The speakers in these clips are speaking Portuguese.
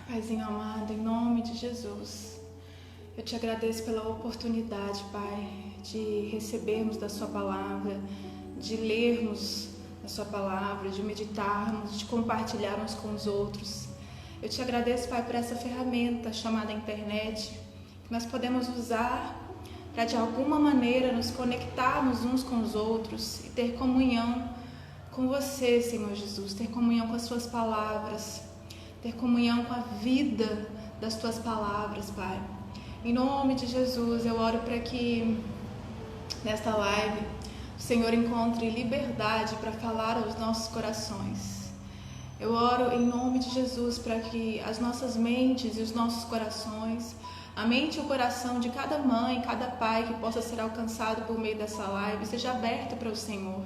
Paizinho amado, em nome de Jesus, eu te agradeço pela oportunidade, Pai, de recebermos da Sua palavra, de lermos a Sua palavra, de meditarmos, de compartilharmos com os outros. Eu te agradeço, Pai, por essa ferramenta chamada internet, que nós podemos usar para de alguma maneira nos conectarmos uns com os outros e ter comunhão com você, Senhor Jesus, ter comunhão com as Suas palavras, ter comunhão com a vida das Tuas palavras, Pai. Em nome de Jesus, eu oro para que nesta live o Senhor encontre liberdade para falar aos nossos corações. Eu oro em nome de Jesus para que as nossas mentes e os nossos corações, a mente e o coração de cada mãe, cada pai que possa ser alcançado por meio dessa live, seja aberto para o Senhor.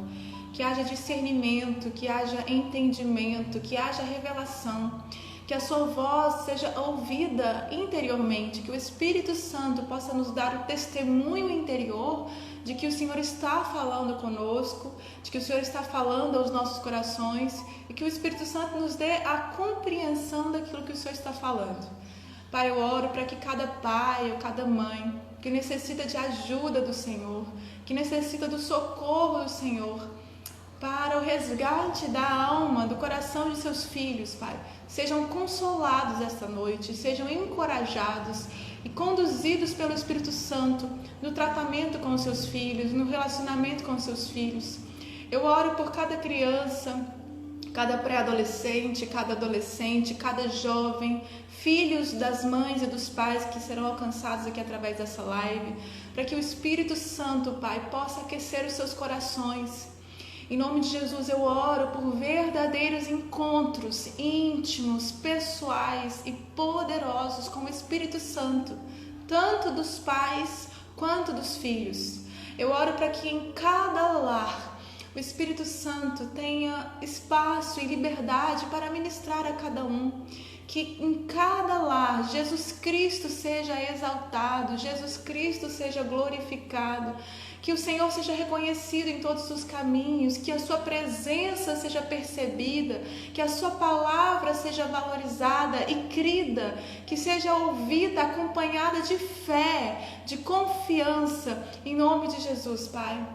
Que haja discernimento, que haja entendimento, que haja revelação, que a Sua voz seja ouvida interiormente, que o Espírito Santo possa nos dar o testemunho interior de que o Senhor está falando conosco, de que o Senhor está falando aos nossos corações e que o Espírito Santo nos dê a compreensão daquilo que o Senhor está falando. Pai, eu oro para que cada pai ou cada mãe que necessita de ajuda do Senhor, que necessita do socorro do Senhor, para o resgate da alma, do coração de seus filhos, Pai, sejam consolados esta noite, sejam encorajados e conduzidos pelo Espírito Santo no tratamento com os seus filhos, no relacionamento com os seus filhos. Eu oro por cada criança, cada pré-adolescente, cada adolescente, cada jovem, filhos das mães e dos pais que serão alcançados aqui através dessa live, para que o Espírito Santo, Pai, possa aquecer os seus corações. Em nome de Jesus, eu oro por verdadeiros encontros íntimos, pessoais e poderosos com o Espírito Santo, tanto dos pais quanto dos filhos. Eu oro para que em cada lar o Espírito Santo tenha espaço e liberdade para ministrar a cada um. Que em cada lar Jesus Cristo seja exaltado, Jesus Cristo seja glorificado, que o Senhor seja reconhecido em todos os caminhos, que a Sua presença seja percebida, que a Sua palavra seja valorizada e crida, que seja ouvida, acompanhada de fé, de confiança, em nome de Jesus, Pai.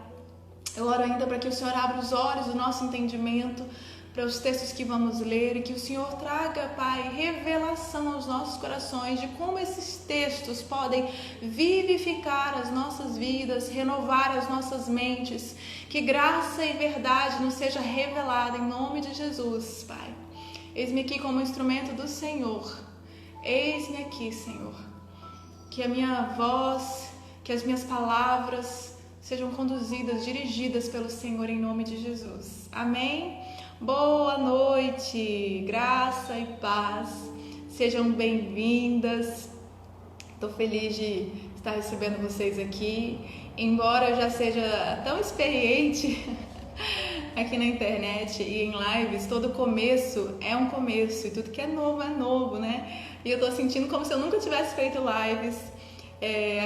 Eu oro ainda para que o Senhor abra os olhos do nosso entendimento para os textos que vamos ler e que o Senhor traga, Pai, revelação aos nossos corações de como esses textos podem vivificar as nossas vidas, renovar as nossas mentes, que graça e verdade nos seja revelada em nome de Jesus, Pai. Eis-me aqui como instrumento do Senhor, eis-me aqui, Senhor, que a minha voz, que as minhas palavras sejam conduzidas, dirigidas pelo Senhor em nome de Jesus. Amém? Boa noite, graça e paz, sejam bem-vindas. Estou feliz de estar recebendo vocês aqui, embora eu já seja tão experiente aqui na internet e em lives. Todo começo é um começo e tudo que é novo, né? E eu estou sentindo como se eu nunca tivesse feito lives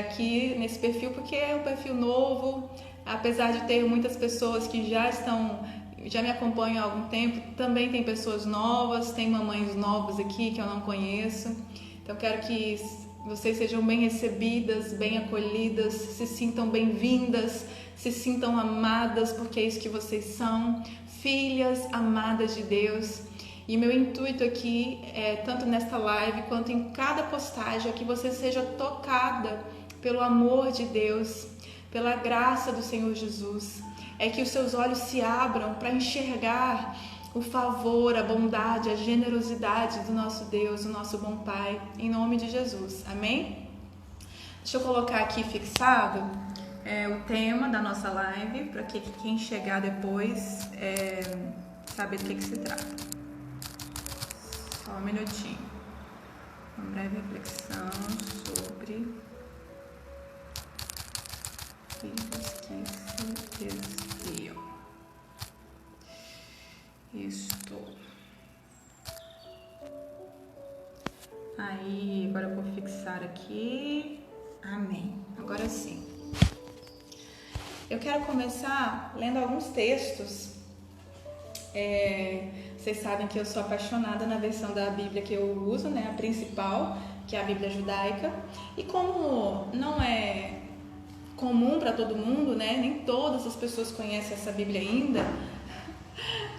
aqui nesse perfil, porque é um perfil novo, apesar de ter muitas pessoas que já me acompanham há algum tempo, também tem pessoas novas, tem mamães novas aqui que eu não conheço. Então quero que vocês sejam bem recebidas, bem acolhidas, se sintam bem-vindas, se sintam amadas, porque é isso que vocês são, filhas amadas de Deus. E meu intuito aqui, tanto nesta live quanto em cada postagem, é que você seja tocada pelo amor de Deus, pela graça do Senhor Jesus. É que os seus olhos se abram para enxergar o favor, a bondade, a generosidade do nosso Deus, o nosso bom Pai, em nome de Jesus. Amém? Deixa eu colocar aqui fixado o tema da nossa live, para que quem chegar depois saber do que se trata. Só um minutinho. Uma breve reflexão sobre filhos que se desviam. Isto. Aí, agora eu vou fixar aqui. Amém. Agora sim. Eu quero começar lendo alguns textos Vocês sabem que eu sou apaixonada na versão da Bíblia que eu uso, né, a principal, que é a Bíblia judaica. E como não é comum para todo mundo, né, nem todas as pessoas conhecem essa Bíblia ainda,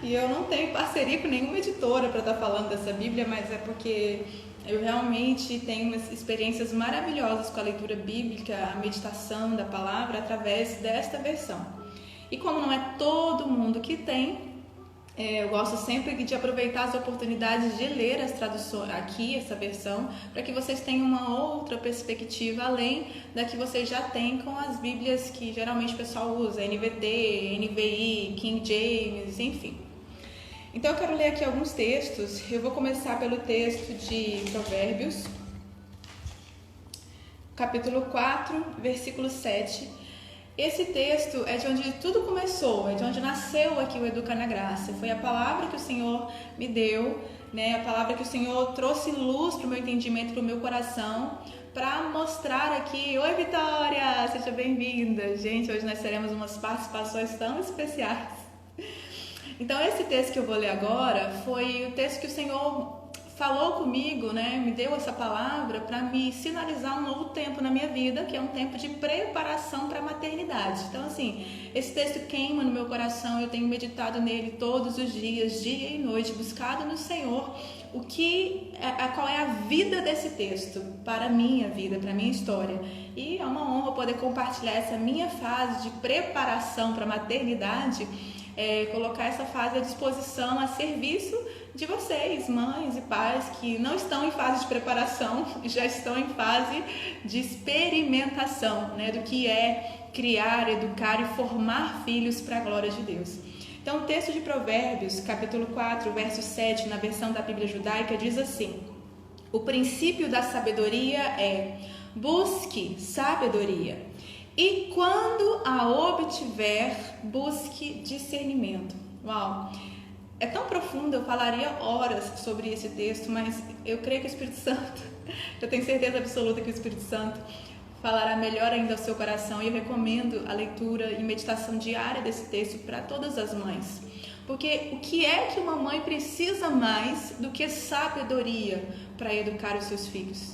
e eu não tenho parceria com nenhuma editora para estar falando dessa Bíblia, mas é porque eu realmente tenho umas experiências maravilhosas com a leitura bíblica, a meditação da palavra através desta versão. E como não é todo mundo que tem, eu gosto sempre de aproveitar as oportunidades de ler as traduções aqui, essa versão, para que vocês tenham uma outra perspectiva além da que vocês já têm com as Bíblias que geralmente o pessoal usa, NVT, NVI, King James, enfim. Então eu quero ler aqui alguns textos. Eu vou começar pelo texto de Provérbios, capítulo 4, versículo 7. Esse texto é de onde tudo começou, é de onde nasceu aqui o Educa na Graça. Foi a palavra que o Senhor me deu, né? A palavra que o Senhor trouxe luz para o meu entendimento, para o meu coração, para mostrar aqui. Oi, Vitória! Seja bem-vinda! Gente, hoje nós teremos umas participações tão especiais. Então, esse texto que eu vou ler agora foi o texto que o Senhor falou comigo, né? Me deu essa palavra para me sinalizar um novo tempo na minha vida, que é um tempo de preparação para a maternidade. Então, assim, esse texto queima no meu coração, eu tenho meditado nele todos os dias, dia e noite, buscado no Senhor qual é a vida desse texto para a minha vida, para a minha história. E é uma honra poder compartilhar essa minha fase de preparação para a maternidade, colocar essa fase à disposição, a serviço de vocês, mães e pais que não estão em fase de preparação, já estão em fase de experimentação, né, do que é criar, educar e formar filhos para a glória de Deus. Então, o texto de Provérbios, capítulo 4, verso 7, na versão da Bíblia judaica, diz assim: o princípio da sabedoria é: busque sabedoria, e quando a obtiver, busque discernimento. Uau! É tão profundo, eu falaria horas sobre esse texto, mas eu creio que o Espírito Santo, eu tenho certeza absoluta que o Espírito Santo falará melhor ainda ao seu coração, e eu recomendo a leitura e meditação diária desse texto para todas as mães. Porque o que é que uma mãe precisa mais do que sabedoria para educar os seus filhos?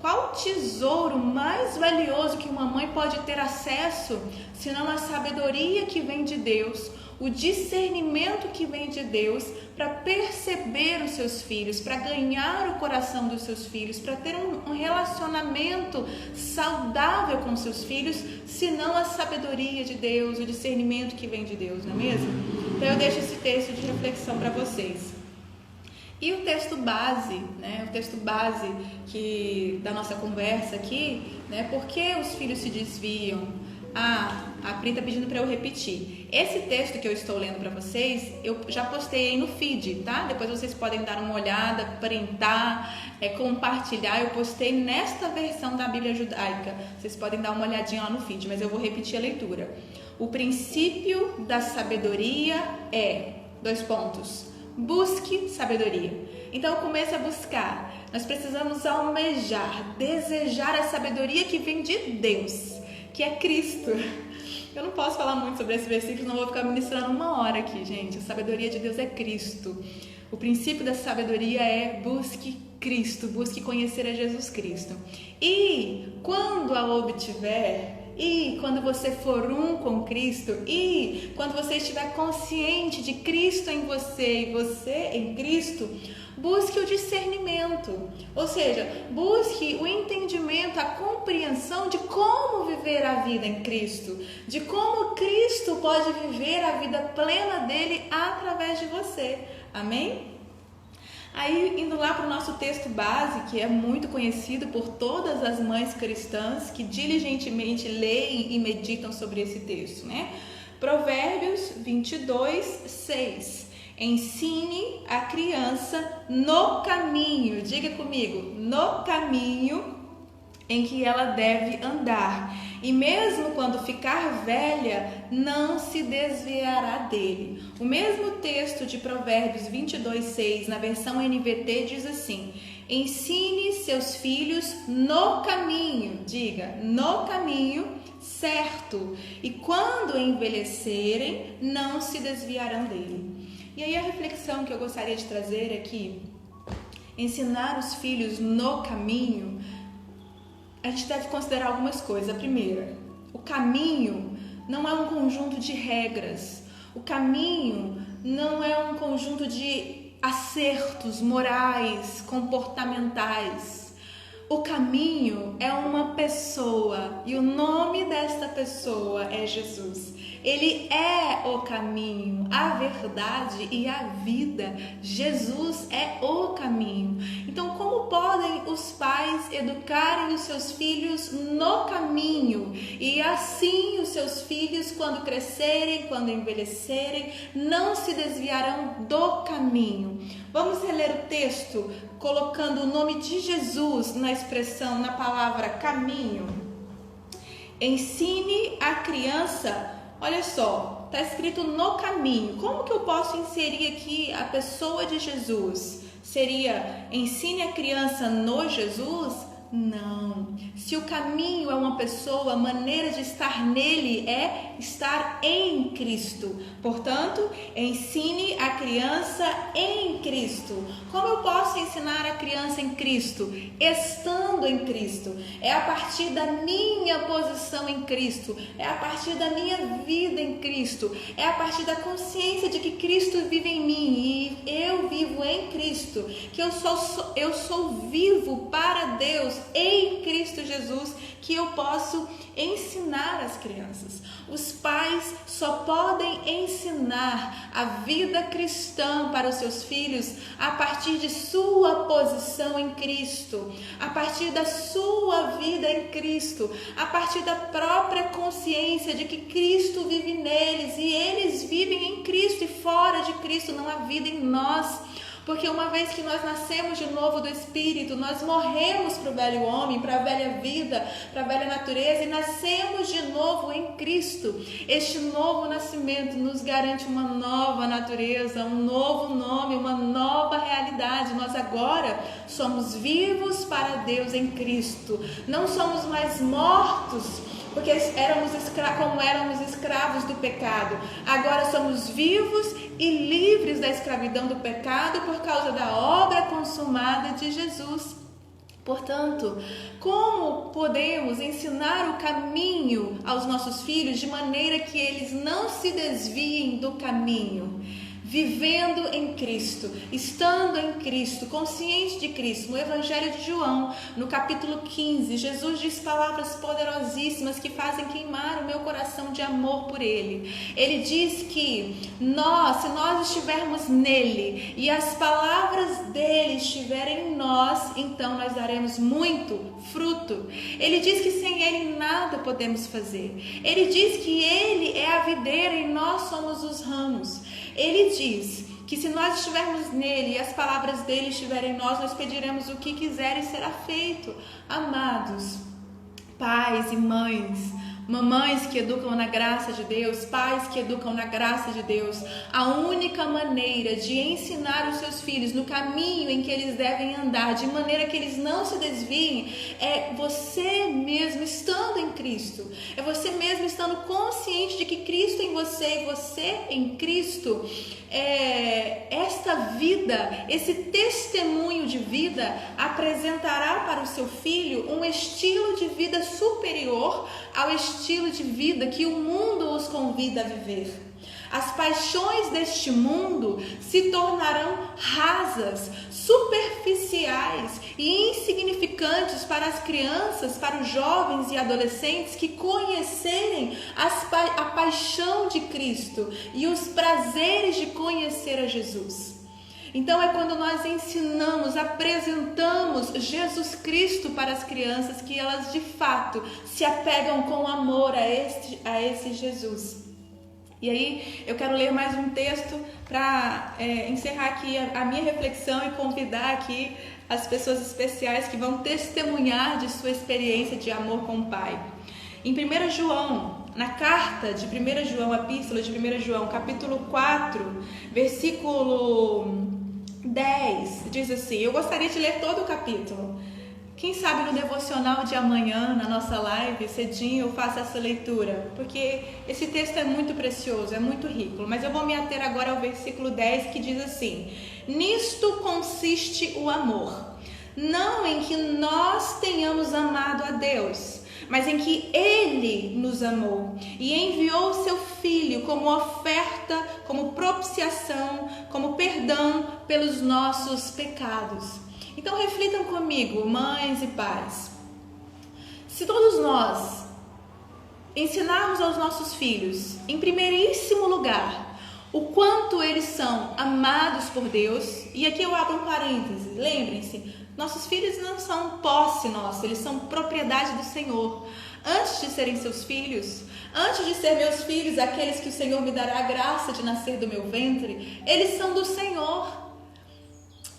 Qual o tesouro mais valioso que uma mãe pode ter acesso, senão a sabedoria que vem de Deus, o discernimento que vem de Deus para perceber os seus filhos, para ganhar o coração dos seus filhos, para ter um relacionamento saudável com seus filhos, senão a sabedoria de Deus, o discernimento que vem de Deus, não é mesmo? Então eu deixo esse texto de reflexão para vocês. E o texto base, né? O texto base da nossa conversa aqui, né? Por que os filhos se desviam? A Pri está pedindo para eu repetir. Esse texto que eu estou lendo para vocês, eu já postei aí no feed, tá? Depois vocês podem dar uma olhada, printar, compartilhar. Eu postei nesta versão da Bíblia judaica. Vocês podem dar uma olhadinha lá no feed, mas eu vou repetir a leitura. O princípio da sabedoria é... busque sabedoria. Então comece a buscar. Nós precisamos almejar, desejar a sabedoria que vem de Deus, que é Cristo. Eu não posso falar muito sobre esse versículo, não vou ficar ministrando uma hora aqui, gente. A sabedoria de Deus é Cristo. O princípio da sabedoria é: busque Cristo, busque conhecer a Jesus Cristo. E quando a obtiver, e quando você for um com Cristo, e quando você estiver consciente de Cristo em você e você em Cristo, busque o discernimento, ou seja, busque o entendimento, a compreensão de como viver a vida em Cristo, de como Cristo pode viver a vida plena dele através de você. Amém? Aí, indo lá para o nosso texto base, que é muito conhecido por todas as mães cristãs que diligentemente leem e meditam sobre esse texto, né? Provérbios 22, 6. Ensine a criança no caminho, diga comigo, no caminho em que ela deve andar, e mesmo quando ficar velha, não se desviará dele. O mesmo texto de Provérbios 22, 6, na versão NVT, diz assim: ensine seus filhos no caminho, diga, no caminho certo, e quando envelhecerem, não se desviarão dele. E aí a reflexão que eu gostaria de trazer é que ensinar os filhos no caminho, a gente deve considerar algumas coisas. A primeira, o caminho não é um conjunto de regras. O caminho não é um conjunto de acertos morais, comportamentais. O caminho é uma pessoa e o nome desta pessoa é Jesus. Ele é o caminho, a verdade e a vida. Jesus é o caminho. Então, como podem os pais educarem os seus filhos no caminho? E assim os seus filhos, quando crescerem, quando envelhecerem, não se desviarão do caminho. Vamos reler o texto colocando o nome de Jesus na expressão, na palavra caminho. Ensine a criança. Olha só, está escrito no caminho. Como que eu posso inserir aqui a pessoa de Jesus? Seria, ensine a criança no Jesus? Não. Se o caminho é uma pessoa, a maneira de estar nele é estar em Cristo. Portanto, ensine a criança em Cristo. Como eu posso ensinar a criança em Cristo? Estando em Cristo. É a partir da minha posição em Cristo. É a partir da minha vida em Cristo. É a partir da consciência de que Cristo vive em mim e eu vivo em Cristo. Que eu sou vivo para Deus em Cristo Jesus, que eu posso ensinar as crianças. Os pais só podem ensinar a vida cristã para os seus filhos a partir de sua posição em Cristo, a partir da sua vida em Cristo, a partir da própria consciência de que Cristo vive neles e eles vivem em Cristo, e fora de Cristo não há vida em nós. Porque uma vez que nós nascemos de novo do Espírito, nós morremos para o velho homem, para a velha vida, para a velha natureza e nascemos de novo em Cristo. Este novo nascimento nos garante uma nova natureza, um novo nome, uma nova realidade. Nós agora somos vivos para Deus em Cristo. Não somos mais mortos, porque éramos escravos do pecado. Agora somos vivos e livres da escravidão do pecado por causa da obra consumada de Jesus. Portanto, como podemos ensinar o caminho aos nossos filhos de maneira que eles não se desviem do caminho? Vivendo em Cristo, estando em Cristo, consciente de Cristo. No Evangelho de João, no capítulo 15, Jesus diz palavras poderosíssimas que fazem queimar o meu coração de amor por Ele. Ele diz que se nós estivermos nele e as palavras dele estiverem em nós, então nós daremos muito fruto. Ele diz que sem Ele nada podemos fazer. Ele diz que Ele é a videira e nós somos os ramos. Ele diz que se nós estivermos nele e as palavras dele estiverem em nós pediremos o que quiser e será feito. Amados, pais e mães, mamães que educam na graça de Deus, pais que educam na graça de Deus, a única maneira de ensinar os seus filhos no caminho em que eles devem andar, de maneira que eles não se desviem, é você mesmo estando em Cristo, é você mesmo estando consciente de que Cristo em você e você em Cristo, esta vida, esse testemunho de vida apresentará para o seu filho um estilo de vida superior ao estilo de vida que o mundo os convida a viver. As paixões deste mundo se tornarão rasas, superficiais e insignificantes para as crianças, para os jovens e adolescentes que conhecerem a paixão de Cristo e os prazeres de conhecer a Jesus. Então é quando nós ensinamos, apresentamos Jesus Cristo para as crianças que elas de fato se apegam com amor a esse Jesus. E aí eu quero ler mais um texto para encerrar aqui a minha reflexão e convidar aqui as pessoas especiais que vão testemunhar de sua experiência de amor com o Pai. Em 1 João, na carta de 1 João, a epístola de 1 João, capítulo 4, versículo 10, diz assim, eu gostaria de ler todo o capítulo, Quem sabe no devocional de amanhã, na nossa live, cedinho, eu faço essa leitura, porque esse texto é muito precioso, é muito rico. Mas eu vou me ater agora ao versículo 10, que diz assim: nisto consiste o amor, não em que nós tenhamos amado a Deus, mas em que Ele nos amou e enviou o seu Filho como oferta, como propiciação, como perdão pelos nossos pecados. Então reflitam comigo, mães e pais. Se todos nós ensinarmos aos nossos filhos, em primeiríssimo lugar, o quanto eles são amados por Deus, e aqui eu abro um parêntese, lembrem-se, nossos filhos não são posse nossa, eles são propriedade do Senhor. Antes de serem seus filhos, antes de ser meus filhos, aqueles que o Senhor me dará a graça de nascer do meu ventre, eles são do Senhor.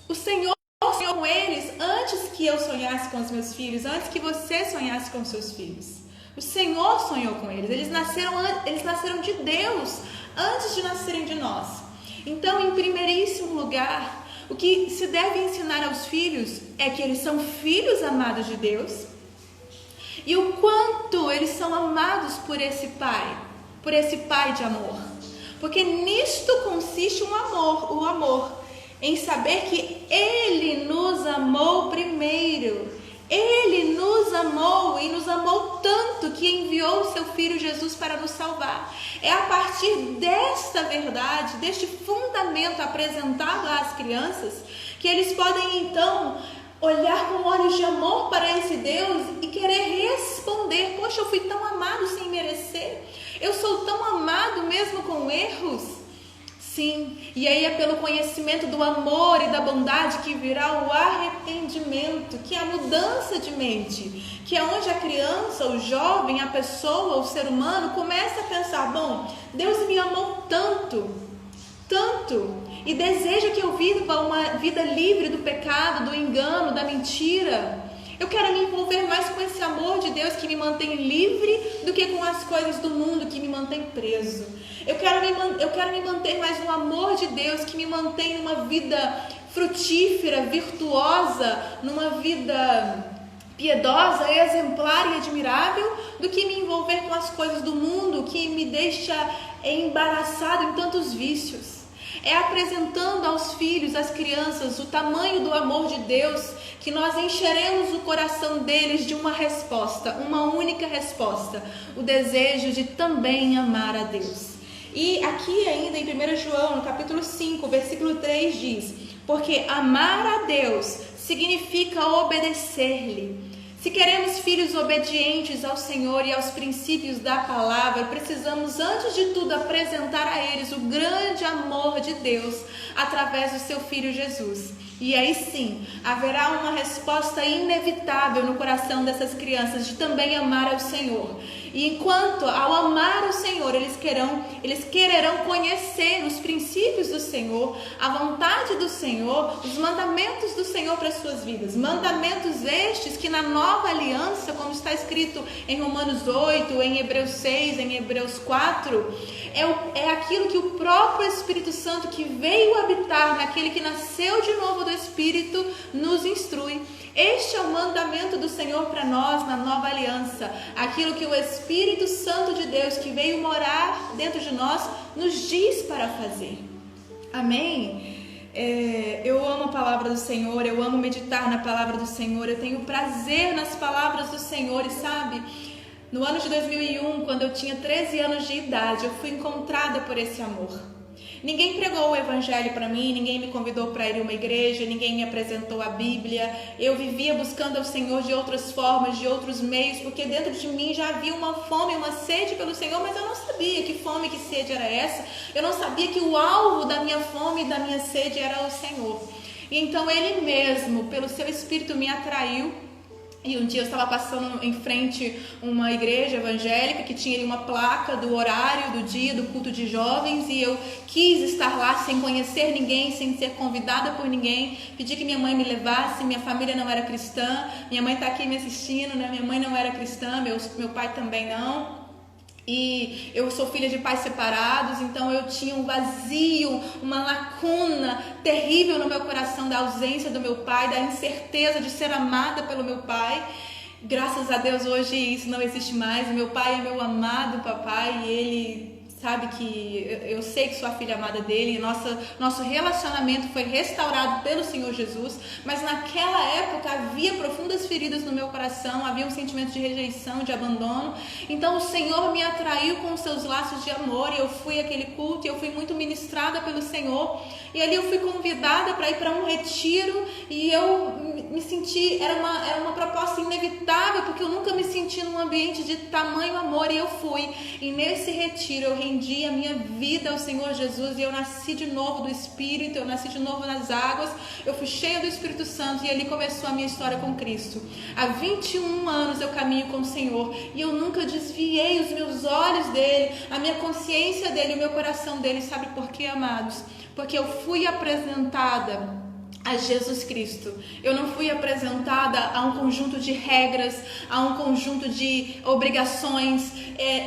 O Senhor sonhou com eles antes que eu sonhasse com os meus filhos, antes que você sonhasse com os seus filhos. O Senhor sonhou com eles, eles nasceram de Deus antes de nascerem de nós. Então, em primeiríssimo lugar, o que se deve ensinar aos filhos é que eles são filhos amados de Deus e o quanto eles são amados por esse Pai de amor. Porque nisto consiste o amor, em saber que Ele nos amou primeiro. Ele nos amou e nos amou tanto que enviou o seu Filho Jesus para nos salvar. É a partir desta verdade, deste fundamento apresentado às crianças, que eles podem então olhar com olhos de amor para esse Deus e querer responder: poxa, eu fui tão amado sem merecer, eu sou tão amado mesmo com erros. Sim, e aí é pelo conhecimento do amor e da bondade que virá o arrependimento, que é a mudança de mente, que é onde a criança, o jovem, a pessoa, o ser humano começa a pensar: bom, Deus me amou tanto, e deseja que eu viva uma vida livre do pecado, do engano, da mentira. Eu quero me envolver mais com esse amor de Deus que me mantém livre do que com as coisas do mundo que me mantém preso. Eu quero me manter mais no amor de Deus que me mantém numa vida frutífera, virtuosa, numa vida piedosa, exemplar e admirável, do que me envolver com as coisas do mundo que me deixa embaraçado em tantos vícios. É apresentando aos filhos, às crianças, o tamanho do amor de Deus que nós encheremos o coração deles de uma resposta, uma única resposta: o desejo de também amar a Deus. E aqui ainda em 1 João, no capítulo 5, versículo 3 diz: porque amar a Deus significa obedecer-lhe. Se queremos filhos obedientes ao Senhor e aos princípios da palavra, precisamos antes de tudo apresentar a eles o grande amor de Deus através do seu Filho Jesus. E aí sim, haverá uma resposta inevitável no coração dessas crianças de também amar ao Senhor. E enquanto ao amar o Senhor, eles quererão conhecer os princípios do Senhor, a vontade do Senhor, os mandamentos do Senhor para as suas vidas. Mandamentos estes que na nova aliança, como está escrito em Romanos 8, em Hebreus 6, em Hebreus 4, é aquilo que o próprio Espírito Santo que veio habitar naquele que nasceu de novo do Espírito nos instrui. Este é o mandamento do Senhor para nós na nova aliança, aquilo que o Espírito Santo de Deus que veio morar dentro de nós nos diz para fazer. Amém? Eu amo a palavra do Senhor, eu amo meditar na palavra do Senhor, eu tenho prazer nas palavras do Senhor. E sabe, no ano de 2001, quando eu tinha 13 anos de idade, eu fui encontrada por esse amor. Ninguém pregou o evangelho para mim, ninguém me convidou para ir a uma igreja, ninguém me apresentou a Bíblia. Eu vivia buscando ao Senhor de outras formas, de outros meios, porque dentro de mim já havia uma fome, uma sede pelo Senhor, mas eu não sabia que fome, que sede era essa. Eu não sabia que o alvo da minha fome e da minha sede era o Senhor. E então Ele mesmo, pelo seu Espírito, me atraiu. E um dia eu estava passando em frente a uma igreja evangélica que tinha ali uma placa do horário do dia do culto de jovens, e eu quis estar lá sem conhecer ninguém, sem ser convidada por ninguém. Pedi que minha mãe me levasse, minha família não era cristã, minha mãe está aqui me assistindo, né? Minha mãe não era cristã, meu pai também não. E eu sou filha de pais separados, então eu tinha um vazio, uma lacuna terrível no meu coração da ausência do meu pai, da incerteza de ser amada pelo meu pai. Graças a Deus hoje isso não existe mais. O meu pai é meu amado papai e ele sabe que eu sei que sou a filha amada dele. Nosso relacionamento foi restaurado pelo Senhor Jesus, mas naquela época havia profundas feridas no meu coração, havia um sentimento de rejeição, de abandono. Então o Senhor me atraiu com os seus laços de amor e eu fui àquele culto e eu fui muito ministrada pelo Senhor. E ali eu fui convidada para ir para um retiro e eu me senti, era uma proposta inevitável, porque eu nunca me senti num ambiente de tamanho amor, e eu fui. E nesse retiro eu rendi a minha vida ao Senhor Jesus e eu nasci de novo do Espírito, eu nasci de novo nas águas, eu fui cheia do Espírito Santo e ali começou a minha história com Cristo. Há 21 anos eu caminho com o Senhor e eu nunca desviei os meus olhos dele, a minha consciência dele, o meu coração dele. Sabe por quê, amados? Porque eu fui apresentada a Jesus Cristo. Eu não fui apresentada a um conjunto de regras, a um conjunto de obrigações.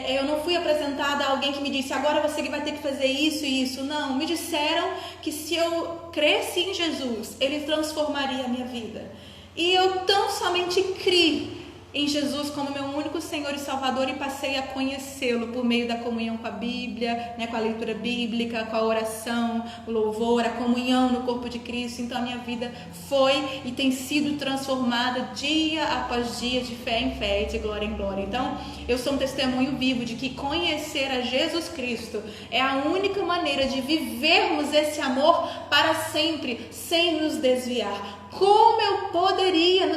Eu não fui apresentada a alguém que me disse, agora você vai ter que fazer isso e isso. Não, me disseram que se eu cresce em Jesus, Ele transformaria a minha vida. E eu tão somente criei em Jesus como meu único Senhor e Salvador e passei a conhecê-lo por meio da comunhão com a Bíblia, né, com a leitura bíblica, com a oração, o louvor, a comunhão no corpo de Cristo. Então a minha vida foi e tem sido transformada dia após dia, de fé em fé e de glória em glória. Então eu sou um testemunho vivo de que conhecer a Jesus Cristo é a única maneira de vivermos esse amor para sempre, sem nos desviar. Como eu poderia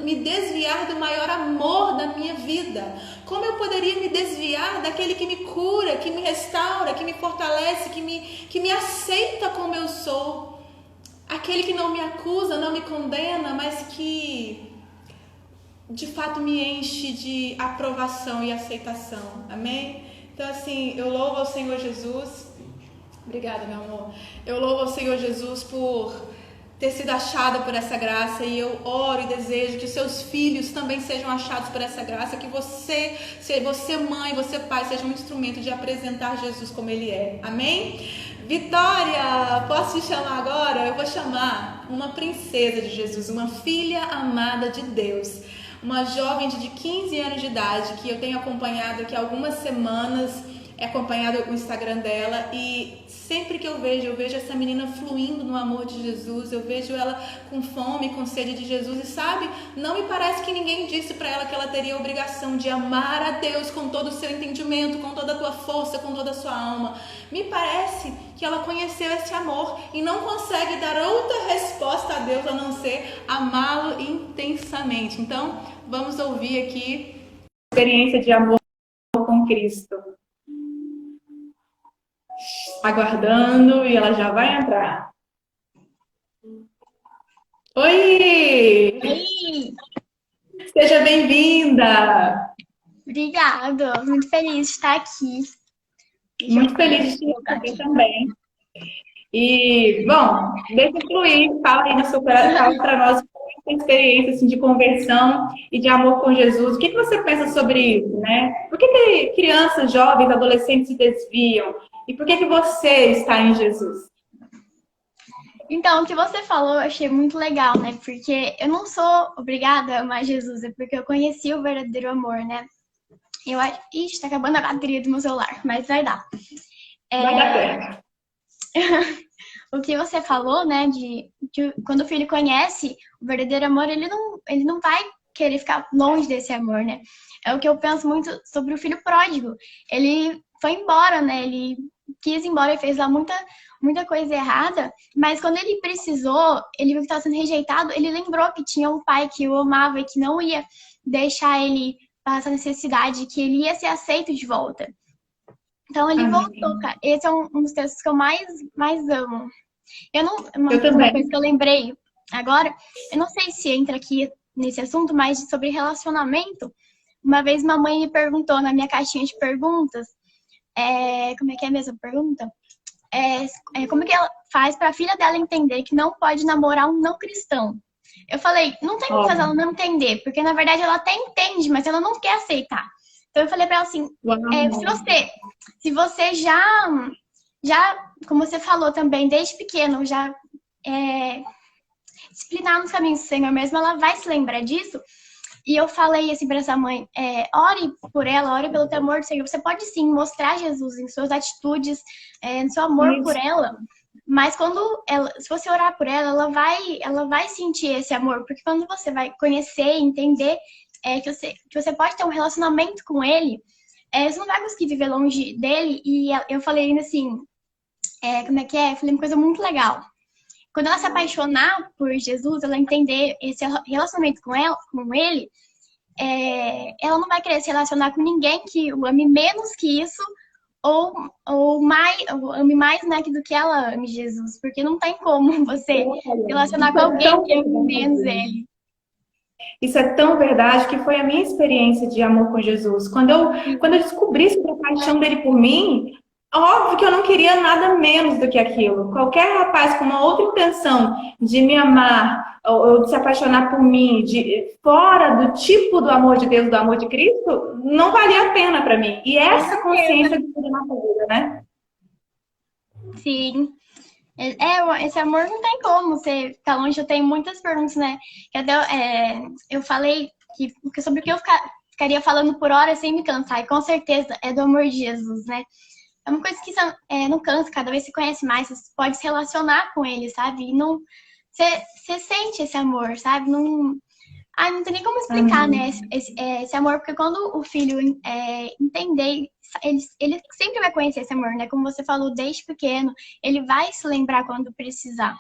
me desviar do maior amor da minha vida? Como eu poderia me desviar daquele que me cura, que me restaura, que me fortalece, que me aceita como eu sou? Aquele que não me acusa, não me condena, mas que de fato me enche de aprovação e aceitação. Amém? Então assim, eu louvo ao Senhor Jesus. Obrigada, meu amor. Eu louvo ao Senhor Jesus por ter sido achada por essa graça, e eu oro e desejo que os seus filhos também sejam achados por essa graça, que você mãe, você pai, seja um instrumento de apresentar Jesus como Ele é. Amém? Vitória, posso te chamar agora? Eu vou chamar uma princesa de Jesus, uma filha amada de Deus, uma jovem de 15 anos de idade que eu tenho acompanhado aqui há algumas semanas, acompanhado o Instagram dela, e sempre que eu vejo essa menina fluindo no amor de Jesus, eu vejo ela com fome, com sede de Jesus, e sabe, não me parece que ninguém disse para ela que ela teria a obrigação de amar a Deus com todo o seu entendimento, com toda a tua força, com toda a sua alma. Me parece que ela conheceu esse amor e não consegue dar outra resposta a Deus a não ser amá-lo intensamente. Então, vamos ouvir aqui a experiência de amor com Cristo. Aguardando, e ela já vai entrar. Oi! Oi! Seja bem-vinda! Obrigada, muito feliz de estar aqui. Muito feliz de te aqui também. E, bom, deixa eu fluir, fala aí na sua coração para nós essa experiência assim, de conversão e de amor com Jesus. O que você pensa sobre isso, né? Por que crianças, jovens, adolescentes se desviam? E por que você está em Jesus? Então, o que você falou eu achei muito legal, né? Porque eu não sou obrigada a amar Jesus, é porque eu conheci o verdadeiro amor, né? Eu acho... Ixi, tá acabando a bateria do meu celular, mas vai dar. Vai dar certo. O que você falou, né? De quando o filho conhece o verdadeiro amor, ele não vai querer ficar longe desse amor, né? É o que eu penso muito sobre o filho pródigo. Ele foi embora, né? Ele quis ir embora e fez lá muita coisa errada, mas quando ele precisou, ele viu que estava sendo rejeitado, ele lembrou que tinha um pai que o amava e que não ia deixar ele passar necessidade, que ele ia ser aceito de volta. Então ele voltou, cara. Esse é um dos textos que eu mais amo. Uma coisa que eu lembrei agora, eu não sei se entra aqui nesse assunto, mas sobre relacionamento. Uma vez uma mãe me perguntou na minha caixinha de perguntas, como é que é a mesma pergunta? Como que ela faz para a filha dela entender que não pode namorar um não cristão? Eu falei, não tem como fazer ela não entender, porque na verdade ela até entende, mas ela não quer aceitar. Então eu falei pra ela assim, Uau. se você já, como você falou também, desde pequeno, já disciplinar nos caminhos do Senhor mesmo, ela vai se lembrar disso. E eu falei assim para essa mãe, ore por ela, ore pelo temor do Senhor. Você pode sim mostrar Jesus em suas atitudes, no seu amor por ela. Mas se você orar por ela, ela vai sentir esse amor. Porque quando você vai conhecer, entender que você pode ter um relacionamento com ele, você não vai conseguir viver longe dele. E eu falei ainda assim, como é que é? Eu falei uma coisa muito legal. Quando ela se apaixonar por Jesus, ela entender esse relacionamento com ele, ela não vai querer se relacionar com ninguém que o ame menos que isso, ou ame mais, né, do que ela ame Jesus. Porque não tem como você se relacionar com alguém que ame menos ele. Isso é tão verdade que foi a minha experiência de amor com Jesus. Quando eu descobri sobre a paixão dele por mim, óbvio que eu não queria nada menos do que aquilo. Qualquer rapaz com uma outra intenção de me amar ou de se apaixonar por mim, fora do tipo do amor de Deus, do amor de Cristo, não valia a pena para mim. E essa consciência de tudo na vida, né? Sim. Esse amor não tem como você ficar longe. Eu tenho muitas perguntas, né? Que até eu falei sobre o que eu ficaria falando por hora sem me cansar. E com certeza é do amor de Jesus, né? É uma coisa que não cansa, cada vez se conhece mais, você pode se relacionar com ele, sabe? E você sente esse amor, sabe? Não tem nem como explicar, né? Esse amor, porque quando o filho entender, ele sempre vai conhecer esse amor, né? Como você falou, desde pequeno, ele vai se lembrar quando precisar.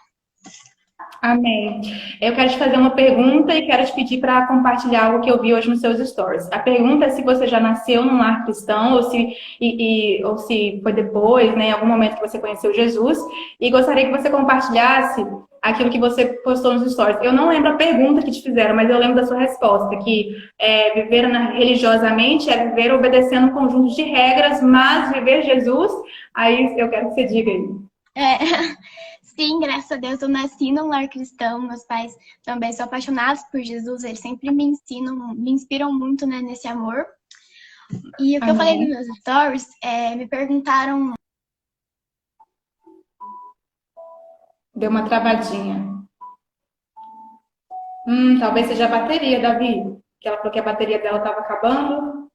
Amém. Eu quero te fazer uma pergunta e quero te pedir para compartilhar algo que eu vi hoje nos seus stories. A pergunta é se você já nasceu num lar cristão ou se foi depois, né, em algum momento que você conheceu Jesus. E gostaria que você compartilhasse aquilo que você postou nos stories. Eu não lembro a pergunta que te fizeram, mas eu lembro da sua resposta, que viver religiosamente é viver obedecendo um conjunto de regras, mas viver Jesus, aí eu quero que você diga aí. Sim, graças a Deus eu nasci num lar cristão, meus pais também são apaixonados por Jesus, eles sempre me ensinam, me inspiram muito, né, nesse amor. E o que eu falei nos meus stories, me perguntaram... Deu uma travadinha. Talvez seja a bateria, Davi, que ela falou que a bateria dela estava acabando.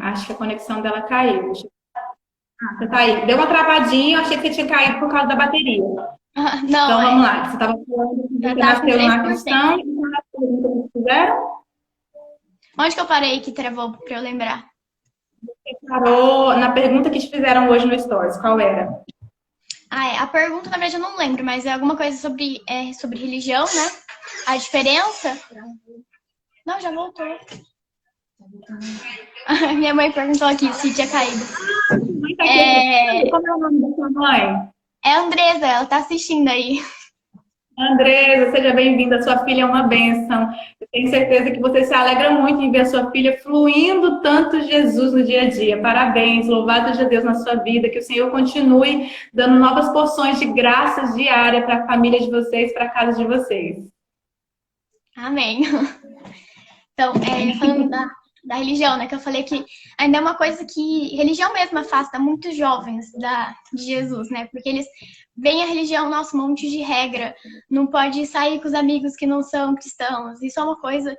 Acho que a conexão dela caiu. Você tá aí. Deu uma travadinha, eu achei que você tinha caído por causa da bateria. Não, então vamos lá. Você estava falando que você nasceu numa cristão e uma pergunta que fizeram? Onde que eu parei que travou para eu lembrar? Você parou na pergunta que te fizeram hoje no Stories. Qual era? A pergunta, na verdade, eu não lembro, mas é alguma coisa sobre religião, né? A diferença? Não, já voltou. Minha mãe perguntou aqui se tinha caído. Como é o nome da sua mãe? É a Andresa, ela tá assistindo aí. Andresa, seja bem-vinda. Sua filha é uma bênção. Eu tenho certeza que você se alegra muito em ver a sua filha fluindo tanto Jesus no dia a dia. Parabéns, louvado seja Deus na sua vida. Que o Senhor continue dando novas porções de graças diárias para a família de vocês, para a casa de vocês. Amém. Então, falando da religião, né? Que eu falei que ainda é uma coisa que religião mesmo afasta muitos jovens de Jesus, né? Porque eles veem a religião, nosso monte de regra, não pode sair com os amigos que não são cristãos. Isso é uma coisa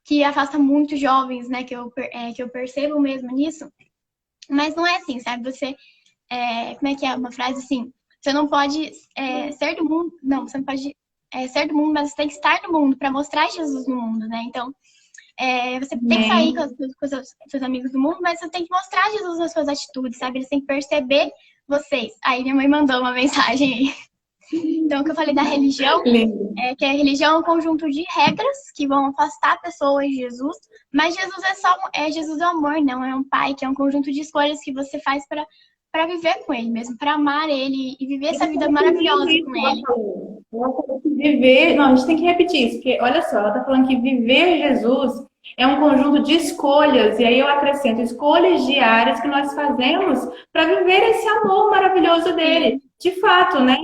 que afasta muitos jovens, né? Que eu percebo mesmo nisso. Mas não é assim, sabe? Você, como é que é? Uma frase assim, você não pode ser do mundo, não, você não pode ser do mundo, mas você tem que estar no mundo para mostrar Jesus no mundo, né? Então, você tem que sair com os seus amigos do mundo, mas você tem que mostrar Jesus nas suas atitudes, sabe? Eles têm que perceber vocês. Aí minha mãe mandou uma mensagem aí. Então, o que eu falei da religião, que a religião é um conjunto de regras que vão afastar pessoas de Jesus, mas Jesus Jesus é o amor, não é um pai, que é um conjunto de escolhas que você faz para viver com ele mesmo, para amar ele e viver essa vida maravilhosa com ele. Não, a gente tem que repetir isso, porque olha só, ela está falando que viver Jesus é um conjunto de escolhas, e aí eu acrescento escolhas diárias que nós fazemos para viver esse amor maravilhoso dele. de fato, né,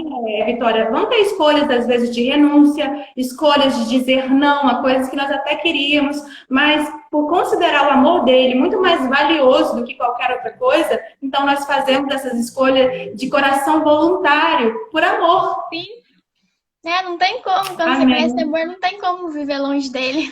Vitória, vão ter escolhas, às vezes, de renúncia, escolhas de dizer não a coisas que nós até queríamos, mas por considerar o amor dele muito mais valioso do que qualquer outra coisa, então nós fazemos essas escolhas de coração voluntário, por amor. Sim. Não tem como. Quando você conhece Amém. amor, não tem como viver longe dele.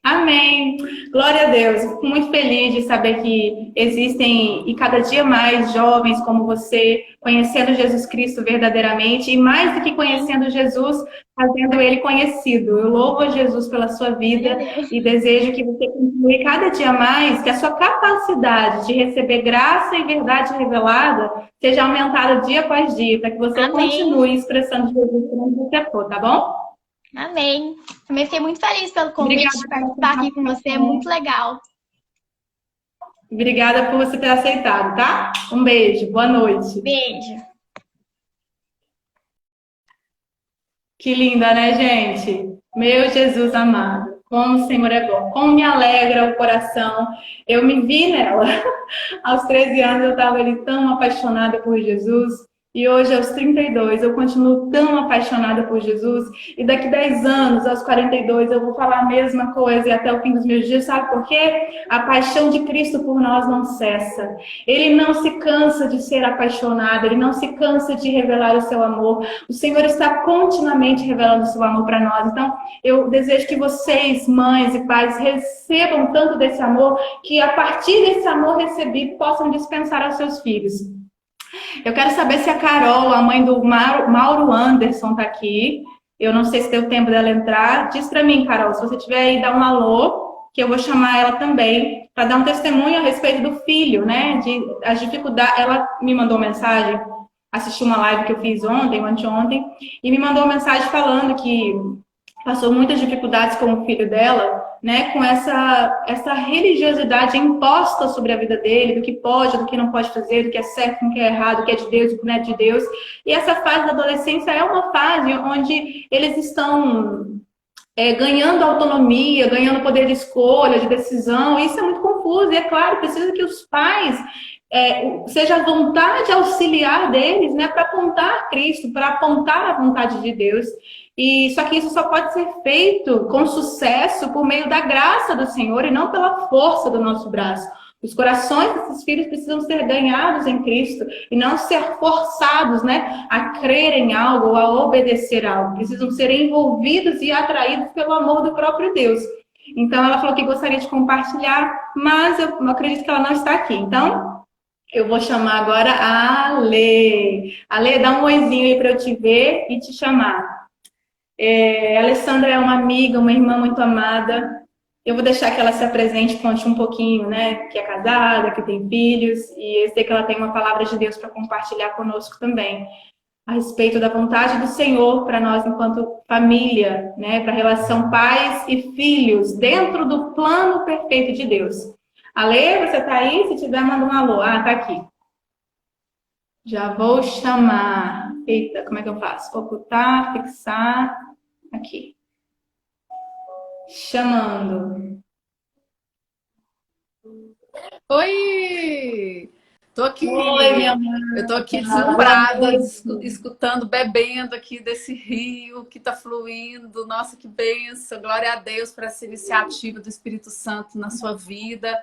Amém. Glória a Deus. Fico muito feliz de saber que existem e cada dia mais jovens como você conhecendo Jesus Cristo verdadeiramente e mais do que conhecendo Jesus, fazendo ele conhecido. Eu louvo a Jesus pela sua vida e desejo que você continue cada dia mais, que a sua capacidade de receber graça e verdade revelada seja aumentada dia após dia, para que você Amém. continue expressando Jesus por onde você for, tá bom? Amém. Também fiquei muito feliz pelo convite Obrigada de participar aqui com você. É muito legal. Obrigada por você ter aceitado, tá? Um beijo, boa noite. Beijo. Que linda, né, gente? Meu Jesus amado, como o Senhor é bom, como me alegra o coração. Eu me vi nela. Aos 13 anos eu estava ali tão apaixonada por Jesus. E hoje, aos 32, eu continuo tão apaixonada por Jesus. E daqui 10 anos, aos 42, eu vou falar a mesma coisa e até o fim dos meus dias. Sabe por quê? A paixão de Cristo por nós não cessa. Ele não se cansa de ser apaixonado. Ele não se cansa de revelar o seu amor. O Senhor está continuamente revelando o seu amor para nós. Então, eu desejo que vocês, mães e pais, recebam tanto desse amor que, a partir desse amor recebido, possam dispensar aos seus filhos. Eu quero saber se a Carol, a mãe do Mauro Anderson, tá aqui. Eu não sei se deu tempo dela entrar. Diz para mim, Carol, se você tiver aí, dá um alô, que eu vou chamar ela também para dar um testemunho a respeito do filho, né? De as dificuldades. Ela me mandou mensagem, assistiu uma live que eu fiz ontem, ou anteontem, e me mandou uma mensagem falando que passou muitas dificuldades com o filho dela, né, com essa religiosidade imposta sobre a vida dele, do que pode, do que não pode fazer, do que é certo, do que é errado, do que é de Deus, do que não é de Deus. E essa fase da adolescência é uma fase onde eles estão ganhando autonomia, ganhando poder de escolha, de decisão. E isso é muito confuso. E é claro, precisa que os pais seja a vontade auxiliar deles, né, para apontar Cristo, para apontar a vontade de Deus. E só que isso só pode ser feito com sucesso por meio da graça do Senhor e não pela força do nosso braço. Os corações desses filhos precisam ser ganhados em Cristo e não ser forçados, né, a crer em algo ou a obedecer a algo. Precisam ser envolvidos e atraídos pelo amor do próprio Deus. Então, ela falou que gostaria de compartilhar, mas eu acredito que ela não está aqui. Então, eu vou chamar agora a Ale. Ale, dá um oizinho aí para eu te ver e te chamar. A Alessandra é uma amiga, uma irmã muito amada. Eu vou deixar que ela se apresente, conte um pouquinho, né? Que é casada, que tem filhos. E eu sei que ela tem uma palavra de Deus para compartilhar conosco também. A respeito da vontade do Senhor para nós enquanto família, né? Para a relação pais e filhos, dentro do plano perfeito de Deus. Ale, você está aí? Se tiver, manda um alô. Ah, tá aqui. Já vou chamar. Eita, como é que eu faço? Ocultar, fixar. Aqui. Chamando. Oi! Tô aqui. Oi, minha mãe. Eu tô aqui deslumbrada, escutando, bebendo aqui desse rio que tá fluindo. Nossa, que bênção! Glória a Deus por essa iniciativa do Espírito Santo na sua vida.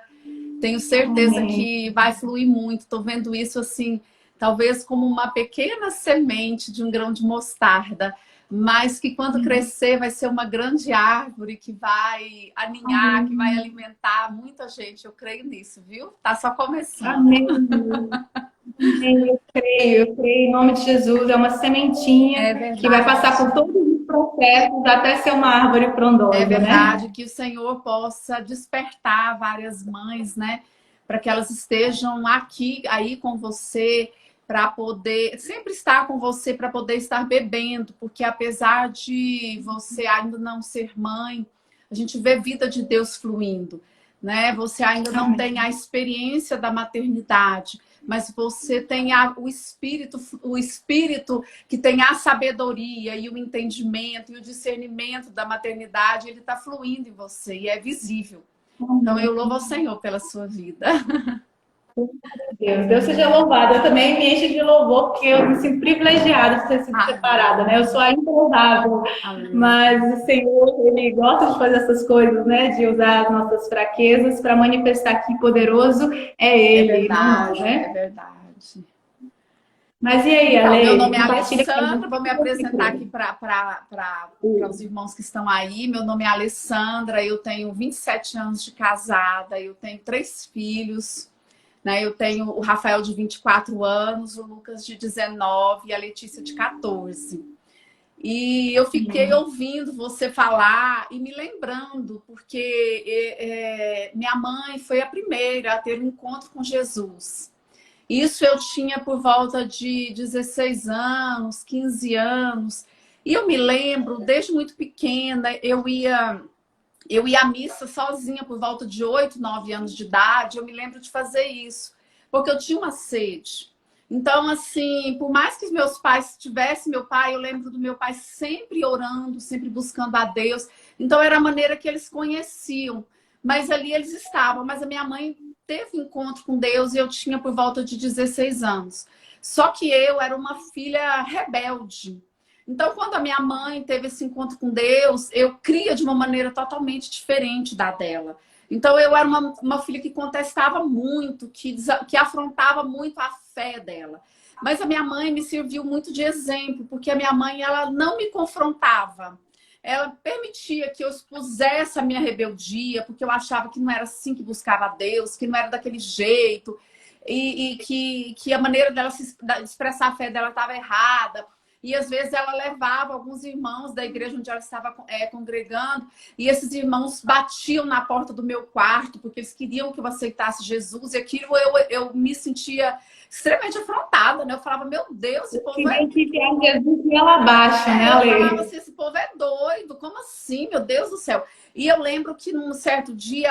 Tenho certeza que vai fluir muito. Tô vendo isso assim, talvez como uma pequena semente de um grão de mostarda, mas que quando crescer vai ser uma grande árvore que vai aninhar, que vai alimentar muita gente. Eu creio nisso, viu? Tá só começando. Amém. Amém. Eu creio em nome de Jesus. É uma sementinha que vai passar por todos os processos até ser uma árvore frondosa. É verdade, né? que o Senhor possa despertar várias mães, né? Para que elas estejam aqui, aí com você, para poder sempre estar com você, para poder estar bebendo, porque apesar de você ainda não ser mãe, a gente vê vida de Deus fluindo, né? Você ainda não tem a experiência da maternidade, mas você tem o espírito que tem a sabedoria e o entendimento e o discernimento da maternidade, ele está fluindo em você e é visível. Então eu louvo ao Senhor pela sua vida. Deus seja louvado. Eu também me encho de louvor, porque eu me sinto privilegiada de ter sido separada, né? Eu sou ainda louvável, mas o Senhor, Ele gosta de fazer essas coisas, né? De usar as nossas fraquezas para manifestar que poderoso é Ele, não nós, né? É verdade. Mas e aí, Então, Ale? meu nome é Compartilha Alessandra, vou me apresentar aqui para os irmãos que estão aí. Meu nome é Alessandra, eu tenho 27 anos de casada, eu tenho 3 filhos, né? Eu tenho o Rafael de 24 anos, o Lucas de 19 e a Letícia de 14. E eu fiquei ouvindo você falar e me lembrando, porque minha mãe foi a primeira a ter um encontro com Jesus. Isso eu tinha por volta de 16 anos, 15 anos. E eu me lembro, desde muito pequena, eu ia à missa sozinha por volta de 8, 9 anos de idade. Eu me lembro de fazer isso, porque eu tinha uma sede. Então, assim, por mais que os meus pais tivessem meu pai, eu lembro do meu pai sempre orando, sempre buscando a Deus. Então, era a maneira que eles conheciam. Mas ali eles estavam. Mas a minha mãe teve encontro com Deus e eu tinha por volta de 16 anos. Só que eu era uma filha rebelde. Então, quando a minha mãe teve esse encontro com Deus, eu cria de uma maneira totalmente diferente da dela. Então, eu era uma filha que contestava muito, que afrontava muito a fé dela. Mas a minha mãe me serviu muito de exemplo, porque a minha mãe, ela não me confrontava. Ela permitia que eu expusesse a minha rebeldia, porque eu achava que não era assim que buscava a Deus, que não era daquele jeito, e que a maneira dela de expressar a fé dela estava errada. E às vezes ela levava alguns irmãos da igreja onde ela estava congregando, e esses irmãos batiam na porta do meu quarto, porque eles queriam que eu aceitasse Jesus, e aquilo eu me sentia extremamente afrontada, né? Eu falava, meu Deus, esse povo é... Jesus e ela baixa, né, Ale? Eu falava assim, esse povo é doido, como assim, meu Deus do céu? E eu lembro que num certo dia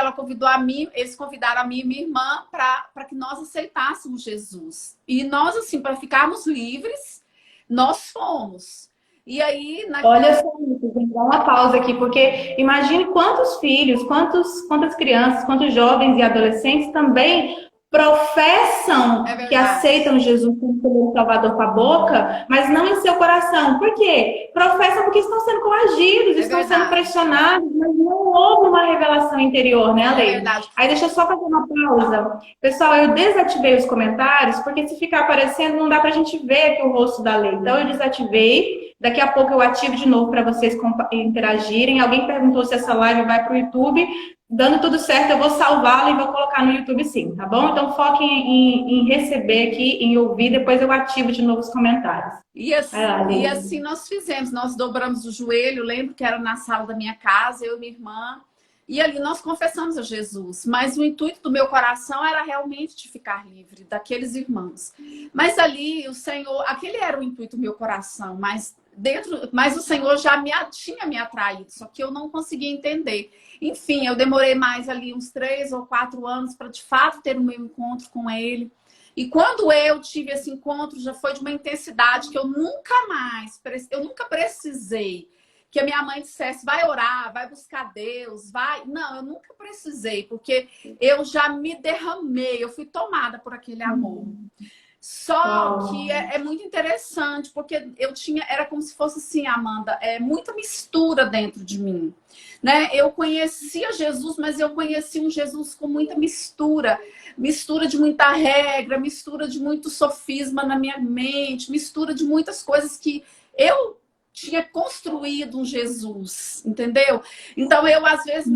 eles convidaram a mim e minha irmã para que nós aceitássemos Jesus. E nós, assim, para ficarmos livres, nós fomos. E aí... Olha só, vou dar uma pausa aqui, porque imagine quantos filhos, quantas crianças, quantos jovens e adolescentes também professam que aceitam Jesus como Senhor Salvador com a boca, mas não em seu coração. Por quê? Professam porque estão sendo coagidos, estão sendo pressionados, mas não houve uma revelação interior, né, Ale? Aí deixa eu só fazer uma pausa. Pessoal, eu desativei os comentários, porque se ficar aparecendo, não dá pra gente ver aqui o rosto da Ale. Então eu desativei. Daqui a pouco eu ativo de novo para vocês interagirem. Alguém perguntou se essa live vai para o YouTube. Dando tudo certo, eu vou salvá-la e vou colocar no YouTube sim, tá bom? Então foquem em receber aqui, em ouvir, depois eu ativo de novo os comentários. E assim nós fizemos, nós dobramos o joelho, lembro que era na sala da minha casa, eu e minha irmã, e ali nós confessamos a Jesus. Mas o intuito do meu coração era realmente de ficar livre daqueles irmãos. Mas ali o Senhor, aquele era o intuito do meu coração, mas o Senhor já tinha me atraído, só que eu não conseguia entender. Enfim, eu demorei mais ali uns 3 ou 4 anos para de fato ter o meu encontro com Ele. E quando eu tive esse encontro, já foi de uma intensidade que eu nunca precisei que a minha mãe dissesse, vai orar, vai buscar Deus, vai... Não, eu nunca precisei, porque eu já me derramei, eu fui tomada por aquele amor. Só que é muito interessante, porque era como se fosse assim, Amanda, muita mistura dentro de mim, né? Eu conhecia Jesus, mas eu conhecia um Jesus com muita mistura de muita regra, mistura de muito sofisma na minha mente, mistura de muitas coisas que eu tinha construído um Jesus, entendeu? Então eu às vezes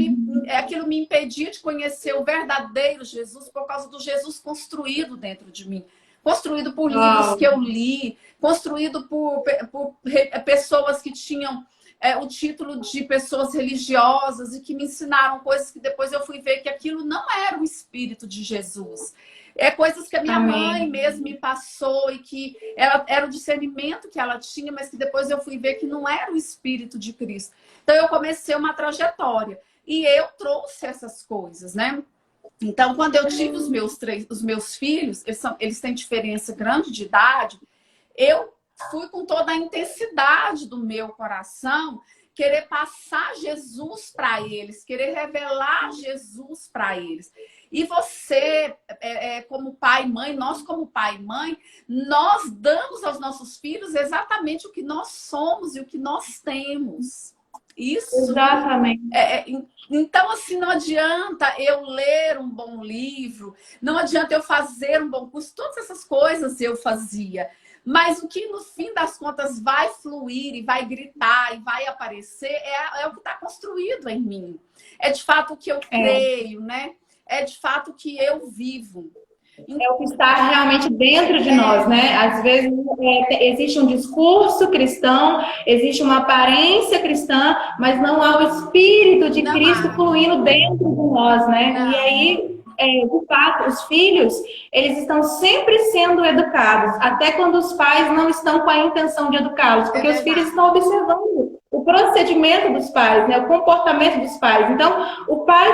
aquilo me impedia de conhecer o verdadeiro Jesus por causa do Jesus construído dentro de mim. Construído por livros que eu li, construído por pessoas que tinham o título de pessoas religiosas e que me ensinaram coisas que depois eu fui ver que aquilo não era o Espírito de Jesus. Coisas que a minha mãe mesmo me passou e que era o discernimento que ela tinha, mas que depois eu fui ver que não era o Espírito de Cristo. Então eu comecei uma trajetória e eu trouxe essas coisas, né? Então, quando eu tive os meus filhos, eles têm diferença grande de idade, eu fui com toda a intensidade do meu coração querer passar Jesus para eles, querer revelar Jesus para eles. E você, como pai e mãe, nós como pai e mãe, nós damos aos nossos filhos exatamente o que nós somos e o que nós temos. Isso. Exatamente. Então, assim, não adianta eu ler um bom livro, não adianta eu fazer um bom curso, todas essas coisas eu fazia. Mas o que, no fim das contas, vai fluir e vai gritar e vai aparecer é o que está construído em mim. É de fato o que eu creio, né? É de fato o que eu vivo. É o que está realmente dentro de nós, né? Às vezes existe um discurso cristão, existe uma aparência cristã, mas não há o Espírito de Cristo fluindo dentro de nós, né? Não. E aí, de fato, os filhos, eles estão sempre sendo educados, até quando os pais não estão com a intenção de educá-los, porque os filhos estão observando o procedimento dos pais, né? O comportamento dos pais. Então, o pai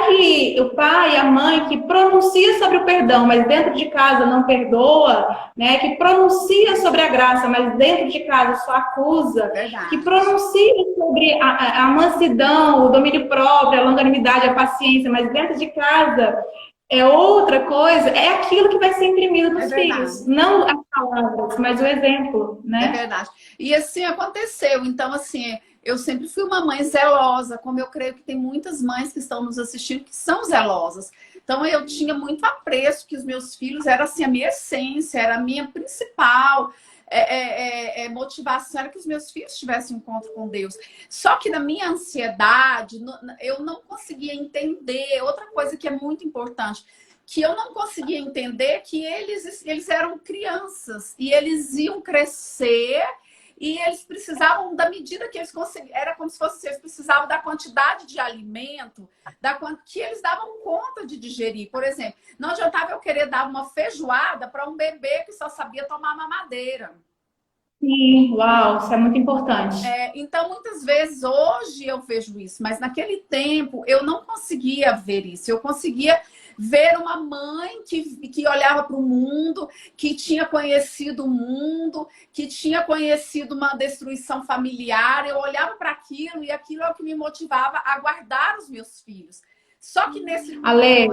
e a mãe que pronuncia sobre o perdão, mas dentro de casa não perdoa, né? Que pronuncia sobre a graça, mas dentro de casa só acusa, que pronuncia sobre a mansidão, o domínio próprio, a longanimidade, a paciência, mas dentro de casa é outra coisa, é aquilo que vai ser imprimido nos filhos. Não as palavras, mas o exemplo, né? É verdade. E assim aconteceu. Então, assim, eu sempre fui uma mãe zelosa, como eu creio que tem muitas mães que estão nos assistindo que são zelosas. Então, eu tinha muito apreço que os meus filhos eram assim, a minha essência, era a minha principal motivação, era que os meus filhos tivessem um encontro com Deus. Só que na minha ansiedade, eu não conseguia entender. Outra coisa que é muito importante, que eu não conseguia entender que eles eram crianças e eles iam crescer e eles precisavam da medida que eles conseguiam. Era como se fosse, eles precisavam da quantidade de alimento que eles davam conta de digerir. Por exemplo, não adiantava eu querer dar uma feijoada para um bebê que só sabia tomar mamadeira. Sim, uau, isso é muito importante. Então, muitas vezes, hoje eu vejo isso, mas naquele tempo eu não conseguia ver isso. Eu conseguia ver uma mãe que olhava para o mundo, que tinha conhecido o mundo, que tinha conhecido uma destruição familiar. Eu olhava para aquilo e aquilo é o que me motivava a guardar os meus filhos. Só que nesse... Ale,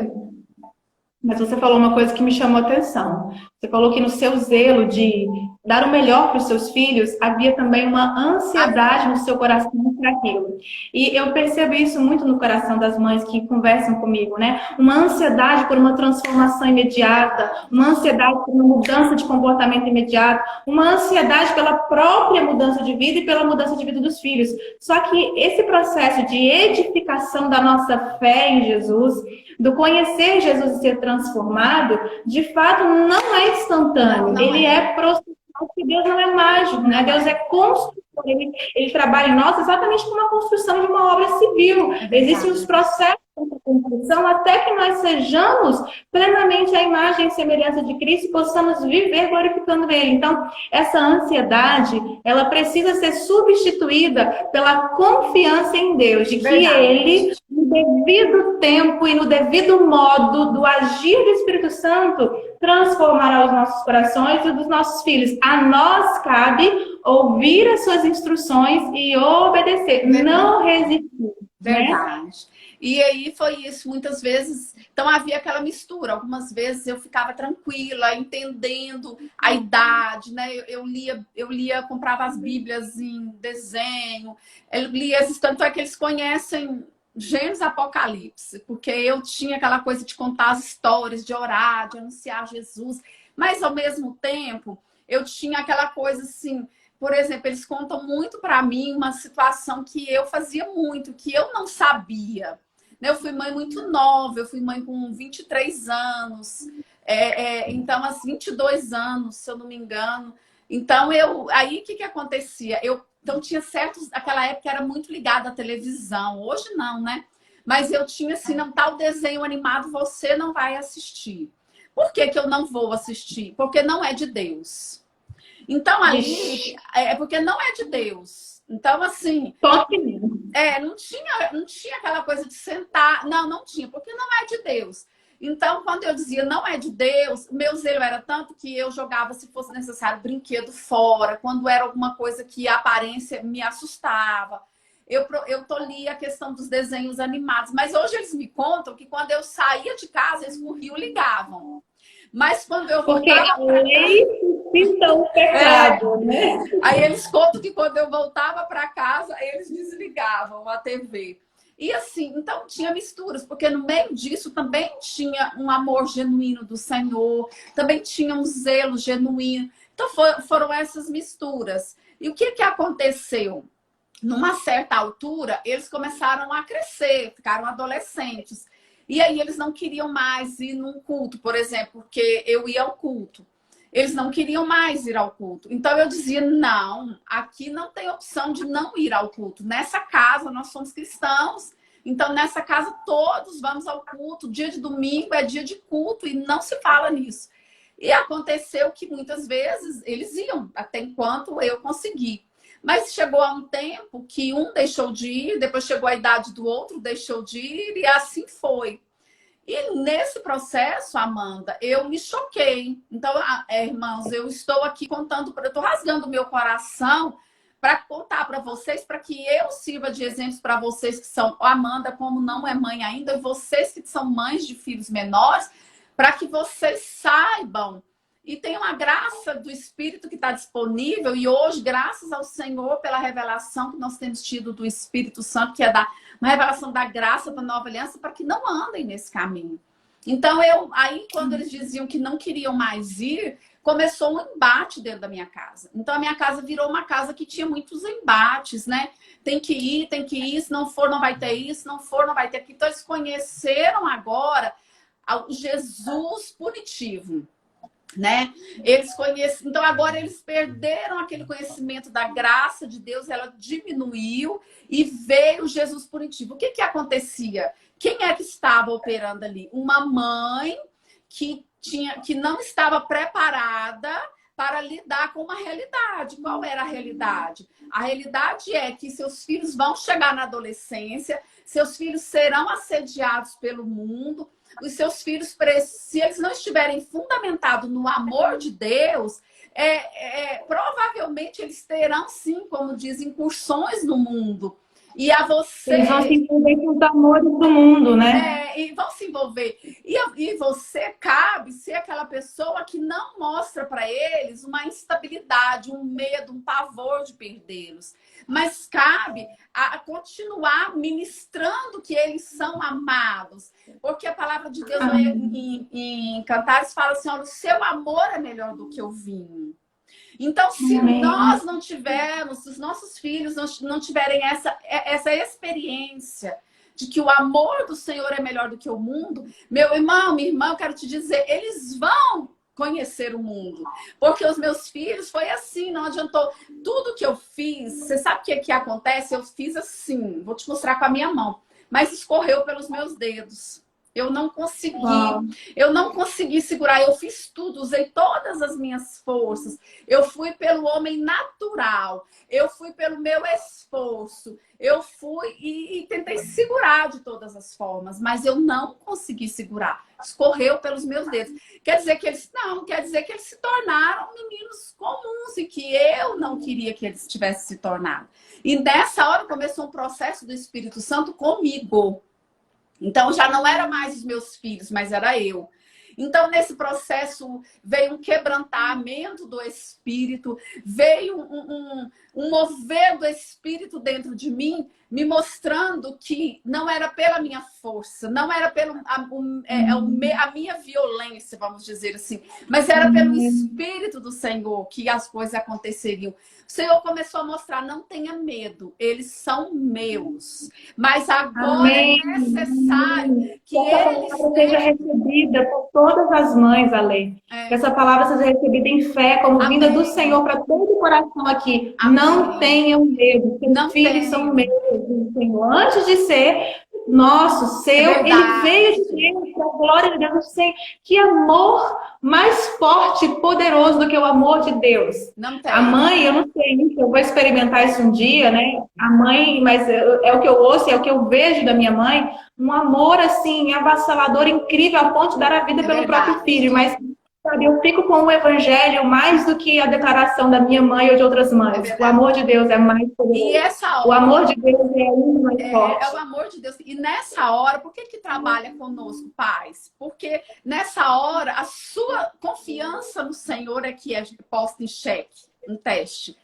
mas você falou uma coisa que me chamou a atenção. Você falou que no seu zelo de dar o melhor para os seus filhos, havia também uma ansiedade no seu coração para aquilo. E eu percebo isso muito no coração das mães que conversam comigo, né? Uma ansiedade por uma transformação imediata, uma ansiedade por uma mudança de comportamento imediato, uma ansiedade pela própria mudança de vida e pela mudança de vida dos filhos. Só que esse processo de edificação da nossa fé em Jesus, do conhecer Jesus e ser transformado, de fato não é instantâneo. Ele é processual, porque Deus não é mágico, né? Deus é construtor. Ele trabalha em nós exatamente como a construção de uma obra civil. Existem os processos de construção até que nós sejamos plenamente a imagem e semelhança de Cristo e possamos viver glorificando Ele. Então, essa ansiedade, ela precisa ser substituída pela confiança em Deus, de que Ele, no devido tempo e no devido modo do agir do Espírito Santo, transformará os nossos corações e os dos nossos filhos. A nós cabe ouvir as suas instruções e obedecer, não resistir. Verdade. Né? E aí foi isso, muitas vezes. Então havia aquela mistura. Algumas vezes eu ficava tranquila, entendendo a idade, né? Eu lia, comprava as Bíblias em desenho, eu lia, tanto é que eles conhecem Gênesis, Apocalipse, porque eu tinha aquela coisa de contar as histórias, de orar, de anunciar Jesus, mas ao mesmo tempo eu tinha aquela coisa assim. Por exemplo, eles contam muito para mim uma situação que eu fazia muito, que eu não sabia. Eu fui mãe muito nova, eu fui mãe com 23 anos, então, aos 22 anos, se eu não me engano. Então, aí o que acontecia? Então, tinha certos... Aquela época era muito ligada à televisão, hoje não, né? Mas eu tinha assim, não, tal desenho animado você não vai assistir. Por que eu não vou assistir? Porque não é de Deus. Então, ali, porque não é de Deus. Então, assim... não tinha aquela coisa de sentar. Não tinha, porque não é de Deus. Então, quando eu dizia não é de Deus, meu zelo era tanto que eu jogava, se fosse necessário, brinquedo fora. Quando era alguma coisa que a aparência me assustava. eu tolia a questão dos desenhos animados. Mas hoje eles me contam que quando eu saía de casa, eles corriam e ligavam. Mas quando eu Porque voltava... a lei suscita o pecado, né? Aí eles contam que quando eu voltava para casa, eles desligavam a TV. E assim, então tinha misturas, porque no meio disso também tinha um amor genuíno do Senhor, também tinha um zelo genuíno. Então foram essas misturas. E o que aconteceu? Numa certa altura, eles começaram a crescer, ficaram adolescentes. E aí eles não queriam mais ir num culto, por exemplo, porque eu ia ao culto. Eles não queriam mais ir ao culto. Então eu dizia, não, aqui não tem opção de não ir ao culto. Nessa casa nós somos cristãos, então nessa casa todos vamos ao culto. Dia de domingo é dia de culto e não se fala nisso. E aconteceu que muitas vezes eles iam, até enquanto eu consegui. Mas chegou a um tempo que um deixou de ir, depois chegou a idade do outro, deixou de ir e assim foi. E nesse processo, Amanda, eu me choquei. Então, irmãos, eu estou aqui contando, eu estou rasgando o meu coração para contar para vocês, para que eu sirva de exemplo para vocês que são, Amanda, como não é mãe ainda, e vocês que são mães de filhos menores, para que vocês saibam e tenham a graça do Espírito que está disponível. E hoje, graças ao Senhor, pela revelação que nós temos tido do Espírito Santo, que é uma revelação da graça da nova aliança, para que não andem nesse caminho. Então, aí quando eles diziam que não queriam mais ir, começou um embate dentro da minha casa. Então, a minha casa virou uma casa que tinha muitos embates, né? Tem que ir, se não for, não vai ter isso, se não for, não vai ter aquilo. Então, eles conheceram agora o Jesus punitivo, né? Eles conhecem, então agora eles perderam aquele conhecimento da graça de Deus, ela diminuiu e veio Jesus punitivo. O que acontecia? Quem é que estava operando ali? Uma mãe que não estava preparada para lidar com uma realidade. Qual era a realidade? A realidade é que seus filhos vão chegar na adolescência, seus filhos serão assediados pelo mundo. Os seus filhos, se eles não estiverem fundamentados no amor de Deus, provavelmente eles terão, sim, como dizem, incursões no mundo. E a você... Eles vão se envolver com os amores do mundo, né? E vão se envolver. E você cabe ser aquela pessoa que não mostra para eles uma instabilidade, um medo, um pavor de perdê-los. Mas cabe a continuar ministrando que eles são amados. Porque a palavra de Deus em Cantares fala assim, olha, o seu amor é melhor do que o vinho. Então, se nós não tivermos, se os nossos filhos não tiverem essa experiência de que o amor do Senhor é melhor do que o mundo, meu irmão, minha irmã, eu quero te dizer, eles vão conhecer o mundo. Porque os meus filhos foi assim, não adiantou. Tudo que eu fiz, você sabe o que acontece? Eu fiz assim, vou te mostrar com a minha mão, mas escorreu pelos meus dedos. Eu não consegui segurar, eu fiz tudo, usei todas as minhas forças. Eu fui pelo homem natural, eu fui pelo meu esforço, eu fui e tentei segurar de todas as formas, mas eu não consegui segurar. Escorreu pelos meus dedos. Quer dizer que eles se tornaram meninos comuns e que eu não queria que eles tivessem se tornado. E nessa hora começou um processo do Espírito Santo comigo. Então, já não era mais os meus filhos, mas era eu. Então, nesse processo, veio um quebrantamento do Espírito, veio um mover do Espírito dentro de mim, me mostrando que não era pela minha força, não era a minha violência, vamos dizer assim, mas era pelo Espírito do Senhor que as coisas aconteceriam. O Senhor começou a mostrar, não tenha medo, eles são meus. Mas agora é necessário que eles seja recebida por todas as mães, Ale. Que essa palavra seja recebida em fé, como vinda do Senhor para todo o coração aqui. Amém. Não tenham medo, seus filhos são meus, Senhor. Antes de ser nosso, seu, ele veio de Deus, para a glória de Deus. Que amor mais forte e poderoso do que o amor de Deus. Não tem. A mãe, eu não sei, eu vou experimentar isso um dia, né? A mãe, mas é o que eu ouço, é o que eu vejo da minha mãe, um amor assim, avassalador, incrível, a ponto de dar a vida pelo próprio filho. Mas Sabe, eu fico com o evangelho mais do que a declaração da minha mãe ou de outras mães. O amor de Deus é mais E poderoso. essa O hora amor de Deus é ainda mais forte. é o amor de Deus. E nessa hora, por que trabalha conosco, pais? Porque nessa hora, a sua confiança no Senhor é que é posta em xeque, em teste.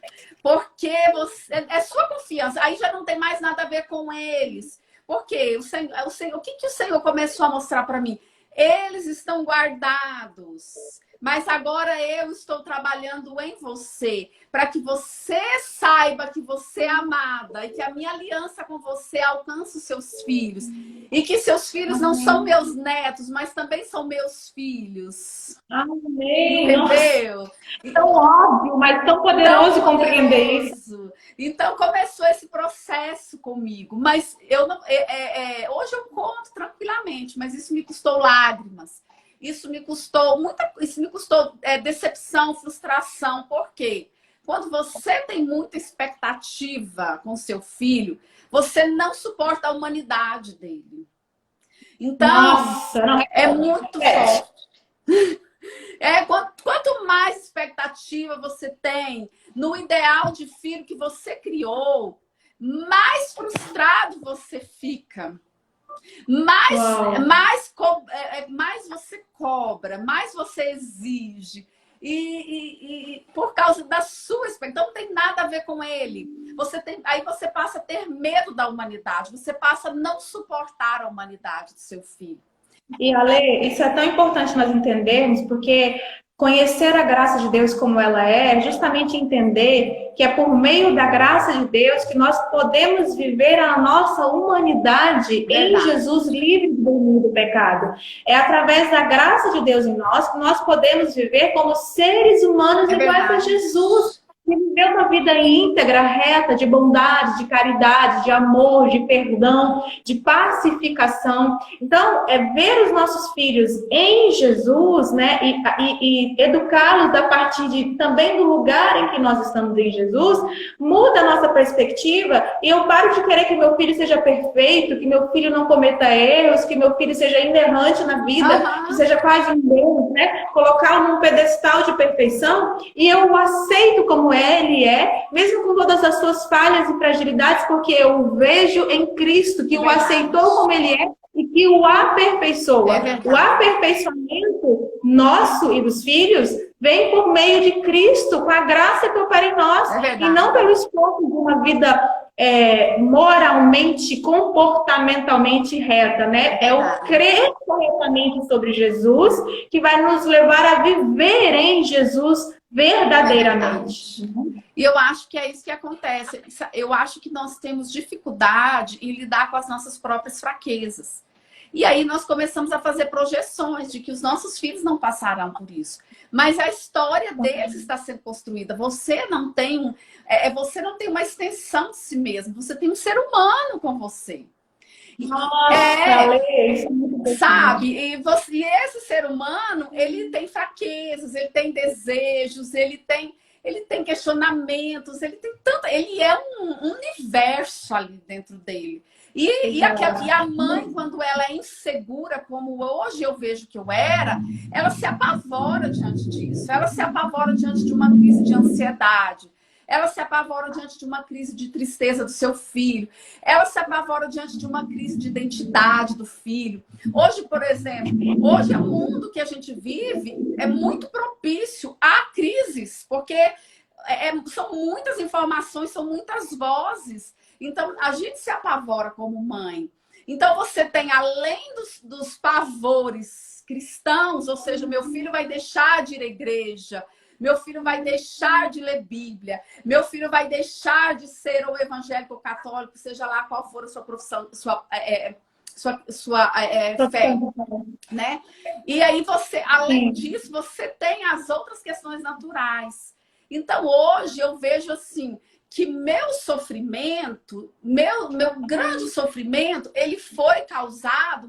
Porque é sua confiança. Aí já não tem mais nada a ver com eles. Porque o que o Senhor começou a mostrar para mim? Eles estão guardados. Mas agora eu estou trabalhando em você, para que você saiba que você é amada e que a minha aliança com você alcance os seus filhos. E que seus filhos não são meus netos, mas também são meus filhos. Amém. Entendeu? Nossa, tão óbvio, mas tão poderoso compreender isso. Então começou esse processo comigo. Mas eu não, hoje eu conto tranquilamente, mas isso me custou lágrimas. Isso me custou decepção, frustração. Por quê? Quando você tem muita expectativa com seu filho, você não suporta a humanidade dele. Então, Nossa, não é muito forte. Quanto mais expectativa você tem no ideal de filho que você criou, mais frustrado você fica. Mais você cobra, mais você exige. E por causa da sua expectativa. Então não tem nada a ver com ele. Aí você passa a ter medo da humanidade. Você passa a não suportar a humanidade do seu filho. E, Ale, isso é tão importante nós entendermos, porque conhecer a graça de Deus como ela é justamente entender que é por meio da graça de Deus que nós podemos viver a nossa humanidade em Jesus, livre do domínio do pecado. É através da graça de Deus em nós que nós podemos viver como seres humanos iguais a Jesus. E viver uma vida íntegra, reta, de bondade, de caridade, de amor, de perdão, de pacificação. Então, ver os nossos filhos em Jesus, né, e educá-los a partir também do lugar em que nós estamos em Jesus, muda a nossa perspectiva e eu paro de querer que meu filho seja perfeito, que meu filho não cometa erros, que meu filho seja inerrante na vida, que seja quase um Deus, né? Colocá-lo num pedestal de perfeição e eu o aceito como ele é, mesmo com todas as suas falhas e fragilidades, porque eu o vejo em Cristo, que o aceitou como ele é e que o aperfeiçoa. O aperfeiçoamento nosso e dos filhos vem por meio de Cristo, com a graça que opera em nós, e não pelo esforço de uma vida moralmente, comportamentalmente reta, né? É o crer corretamente sobre Jesus que vai nos levar a viver em Jesus verdadeiramente. E eu acho que é isso que acontece. Eu acho que nós temos dificuldade em lidar com as nossas próprias fraquezas. E aí nós começamos a fazer projeções de que os nossos filhos não passarão por isso. Mas a história deles está sendo construída. Você não tem uma extensão de si mesmo. Você tem um ser humano com você. Nossa, isso é muito sabe? E esse ser humano, ele tem fraquezas, ele tem desejos, ele tem questionamentos, ele é um universo ali dentro dele. E a mãe, quando ela é insegura, como hoje eu vejo que eu era, ela se apavora diante disso. Ela se apavora diante de uma crise de ansiedade. Ela se apavora diante de uma crise de tristeza do seu filho. Ela se apavora diante de uma crise de identidade do filho. Hoje, por exemplo, o mundo que a gente vive é muito propício a crises, porque são muitas informações, são muitas vozes. Então, a gente se apavora como mãe. Então, você tem, além dos pavores cristãos, ou seja, meu filho vai deixar de ir à igreja, meu filho vai deixar de ler Bíblia, meu filho vai deixar de ser ou evangélico ou católico, seja lá qual for a sua profissão, sua fé, né? E aí você, além disso, você tem as outras questões naturais. Então, hoje eu vejo assim, que meu sofrimento, meu grande sofrimento, ele foi causado,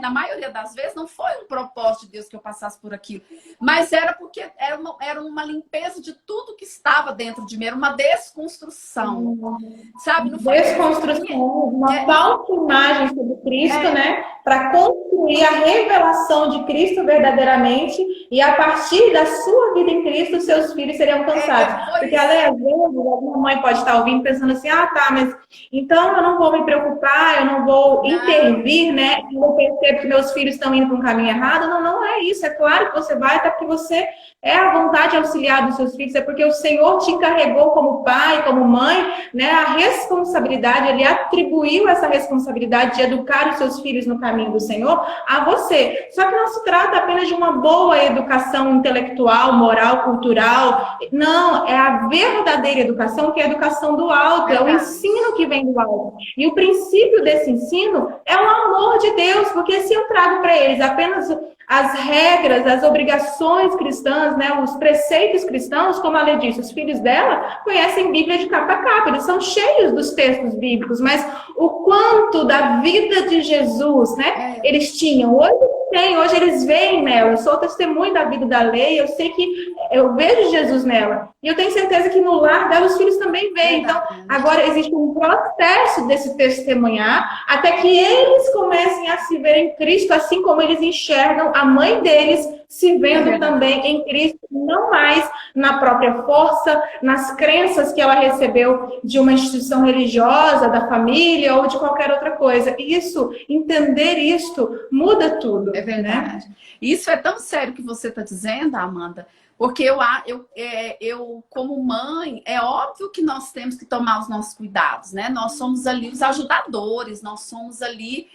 na maioria das vezes, não foi um propósito de Deus que eu passasse por aquilo, mas era porque era uma limpeza de tudo que estava dentro de mim, era uma desconstrução, sabe? Não foi Desconstrução, uma falsa imagem sobre Cristo, né? Para construir a revelação de Cristo verdadeiramente, e a partir da sua vida em Cristo, seus filhos seriam alcançados. Porque, às vezes, alguma mãe pode estar ouvindo pensando assim, ah, tá, mas então eu não vou me preocupar, eu não vou intervir, né? Eu percebo que meus filhos estão indo para um caminho errado. Não, não é isso. É claro que você vai, até porque você é a vontade auxiliar dos seus filhos, é porque o Senhor te encarregou como pai, como mãe, né? A responsabilidade, Ele atribuiu essa responsabilidade de educar os seus filhos no caminho do Senhor a você. Só que não se trata apenas de uma boa educação intelectual, moral, cultural. Não, é a verdadeira educação, que é a educação do alto, é o ensino que vem do alto. E o princípio desse ensino é o amor de Deus, porque se eu trago para eles apenas as regras, as obrigações cristãs, né, os preceitos cristãos, como a Lê disse, os filhos dela conhecem Bíblia de capa a capa, eles são cheios dos textos bíblicos, mas o quanto da vida de Jesus, né, eles tinham, hoje eles veem nela. Eu sou testemunho da vida da Lê, eu sei que eu vejo Jesus nela, e eu tenho certeza que no lar dela os filhos também veem. Então, agora existe um processo desse testemunhar, até que eles comecem a se ver em Cristo, assim como eles enxergam a mãe deles se vendo também em Cristo, não mais na própria força, nas crenças que ela recebeu de uma instituição religiosa, da família ou de qualquer outra coisa. Isso, entender isto, muda tudo. É verdade. Né? Isso é tão sério que você está dizendo, Amanda, porque eu, como mãe, é óbvio que nós temos que tomar os nossos cuidados, né? Nós somos ali os ajudadores, nós somos ali,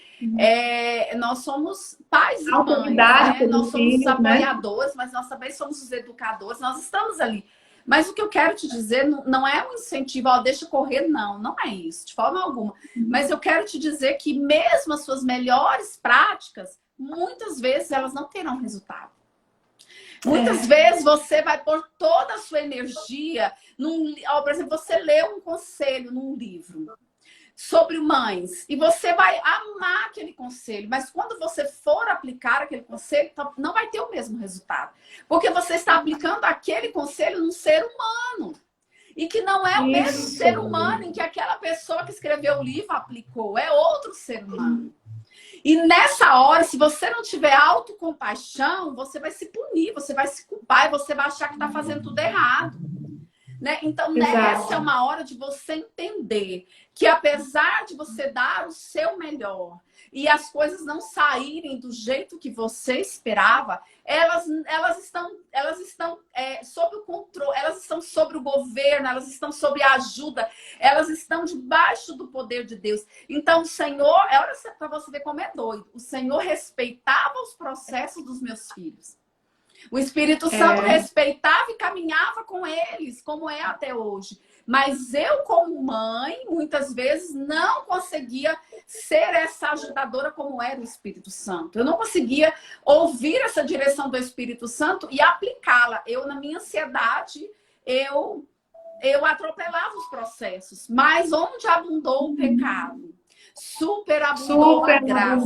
nós somos pais e mães, né? Nós somos os apoiadores, mas nós também somos os educadores, nós estamos ali. Mas o que eu quero te dizer não é um incentivo, ó, deixa correr, não é isso, de forma alguma. Mas eu quero te dizer que mesmo as suas melhores práticas, muitas vezes elas não terão resultado. Muitas vezes você vai pôr toda a sua energia por exemplo, você lê um conselho num livro sobre mães e você vai amar aquele conselho, mas quando você for aplicar aquele conselho, não vai ter o mesmo resultado. Porque você está aplicando aquele conselho num ser humano. E que não é o mesmo ser humano em que aquela pessoa que escreveu o livro aplicou, é outro ser humano. E nessa hora, se você não tiver autocompaixão, você vai se punir, você vai se culpar e você vai achar que está fazendo tudo errado. Né? Então, essa é uma hora de você entender que apesar de você dar o seu melhor e as coisas não saírem do jeito que você esperava, elas estão sob o controle, elas estão sobre o governo, elas estão sob a ajuda, elas estão debaixo do poder de Deus. Então, o Senhor, olha para você ver como é doido, o Senhor respeitava os processos dos meus filhos. O Espírito Santo respeitava e caminhava com eles, como é até hoje. Mas eu, como mãe, muitas vezes não conseguia ser essa ajudadora como era o Espírito Santo. Eu não conseguia ouvir essa direção do Espírito Santo e aplicá-la. Eu, na minha ansiedade, eu atropelava os processos. Mas onde abundou o pecado, superabundou a graça.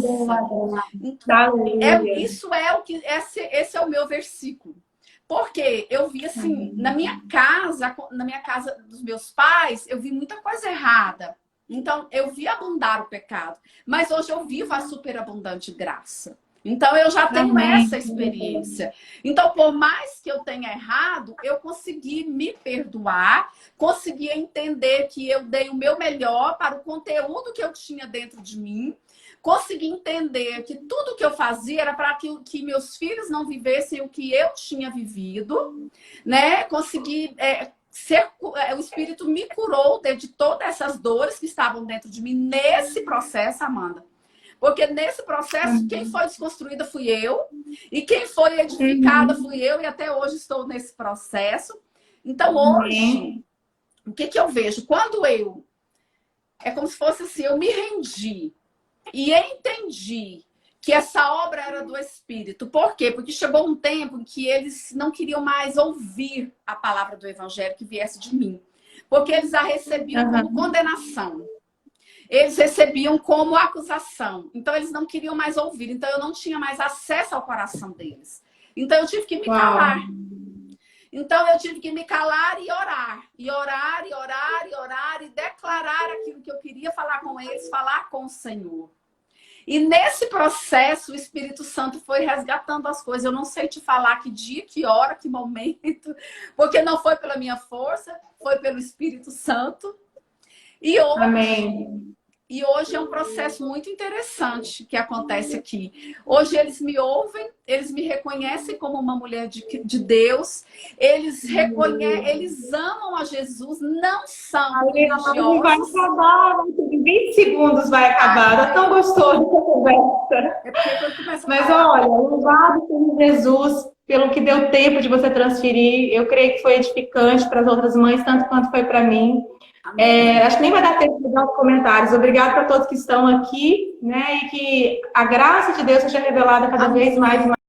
Então, esse é o meu versículo. Porque eu vi assim, na minha casa dos meus pais, eu vi muita coisa errada. Então, eu vi abundar o pecado. Mas hoje eu vivo a superabundante graça. Então, eu já tenho essa experiência. Então, por mais que eu tenha errado, eu consegui me perdoar, consegui entender que eu dei o meu melhor para o conteúdo que eu tinha dentro de mim, consegui entender que tudo que eu fazia era para que meus filhos não vivessem o que eu tinha vivido, né? Consegui... o Espírito me curou de todas essas dores que estavam dentro de mim nesse processo, Amanda. Porque nesse processo, quem foi desconstruída fui eu. E quem foi edificada fui eu. E até hoje estou nesse processo. Então, hoje, o que eu vejo? Quando é como se fosse assim, eu me rendi. E entendi que essa obra era do Espírito. Por quê? Porque chegou um tempo em que eles não queriam mais ouvir a palavra do Evangelho que viesse de mim. porque eles a recebiam como condenação. Eles recebiam como acusação. Então, eles não queriam mais ouvir. Então, eu não tinha mais acesso ao coração deles. Então, eu tive que me calar. Então, eu tive que me calar e orar. E orar, e orar, e orar, e declarar aquilo que eu queria falar com eles, falar com o Senhor. E nesse processo, o Espírito Santo foi resgatando as coisas. Eu não sei te falar que dia, que hora, que momento, porque não foi pela minha força, foi pelo Espírito Santo. E hoje, Amém. E hoje é um processo muito interessante que acontece aqui. Hoje eles me ouvem, eles me reconhecem como uma mulher de Deus, eles amam a Jesus, não são religiosos. Vai acabar, em 20 segundos vai acabar. É tão gostoso essa conversa. É porque quando começa a Mas falar... olha, louvado seja Jesus pelo que deu tempo de você transferir. Eu creio que foi edificante para as outras mães, tanto quanto foi para mim. Acho que nem vai dar tempo de dar os comentários. Obrigada para todos que estão aqui, né? E que a graça de Deus seja revelada cada vez mais e mais.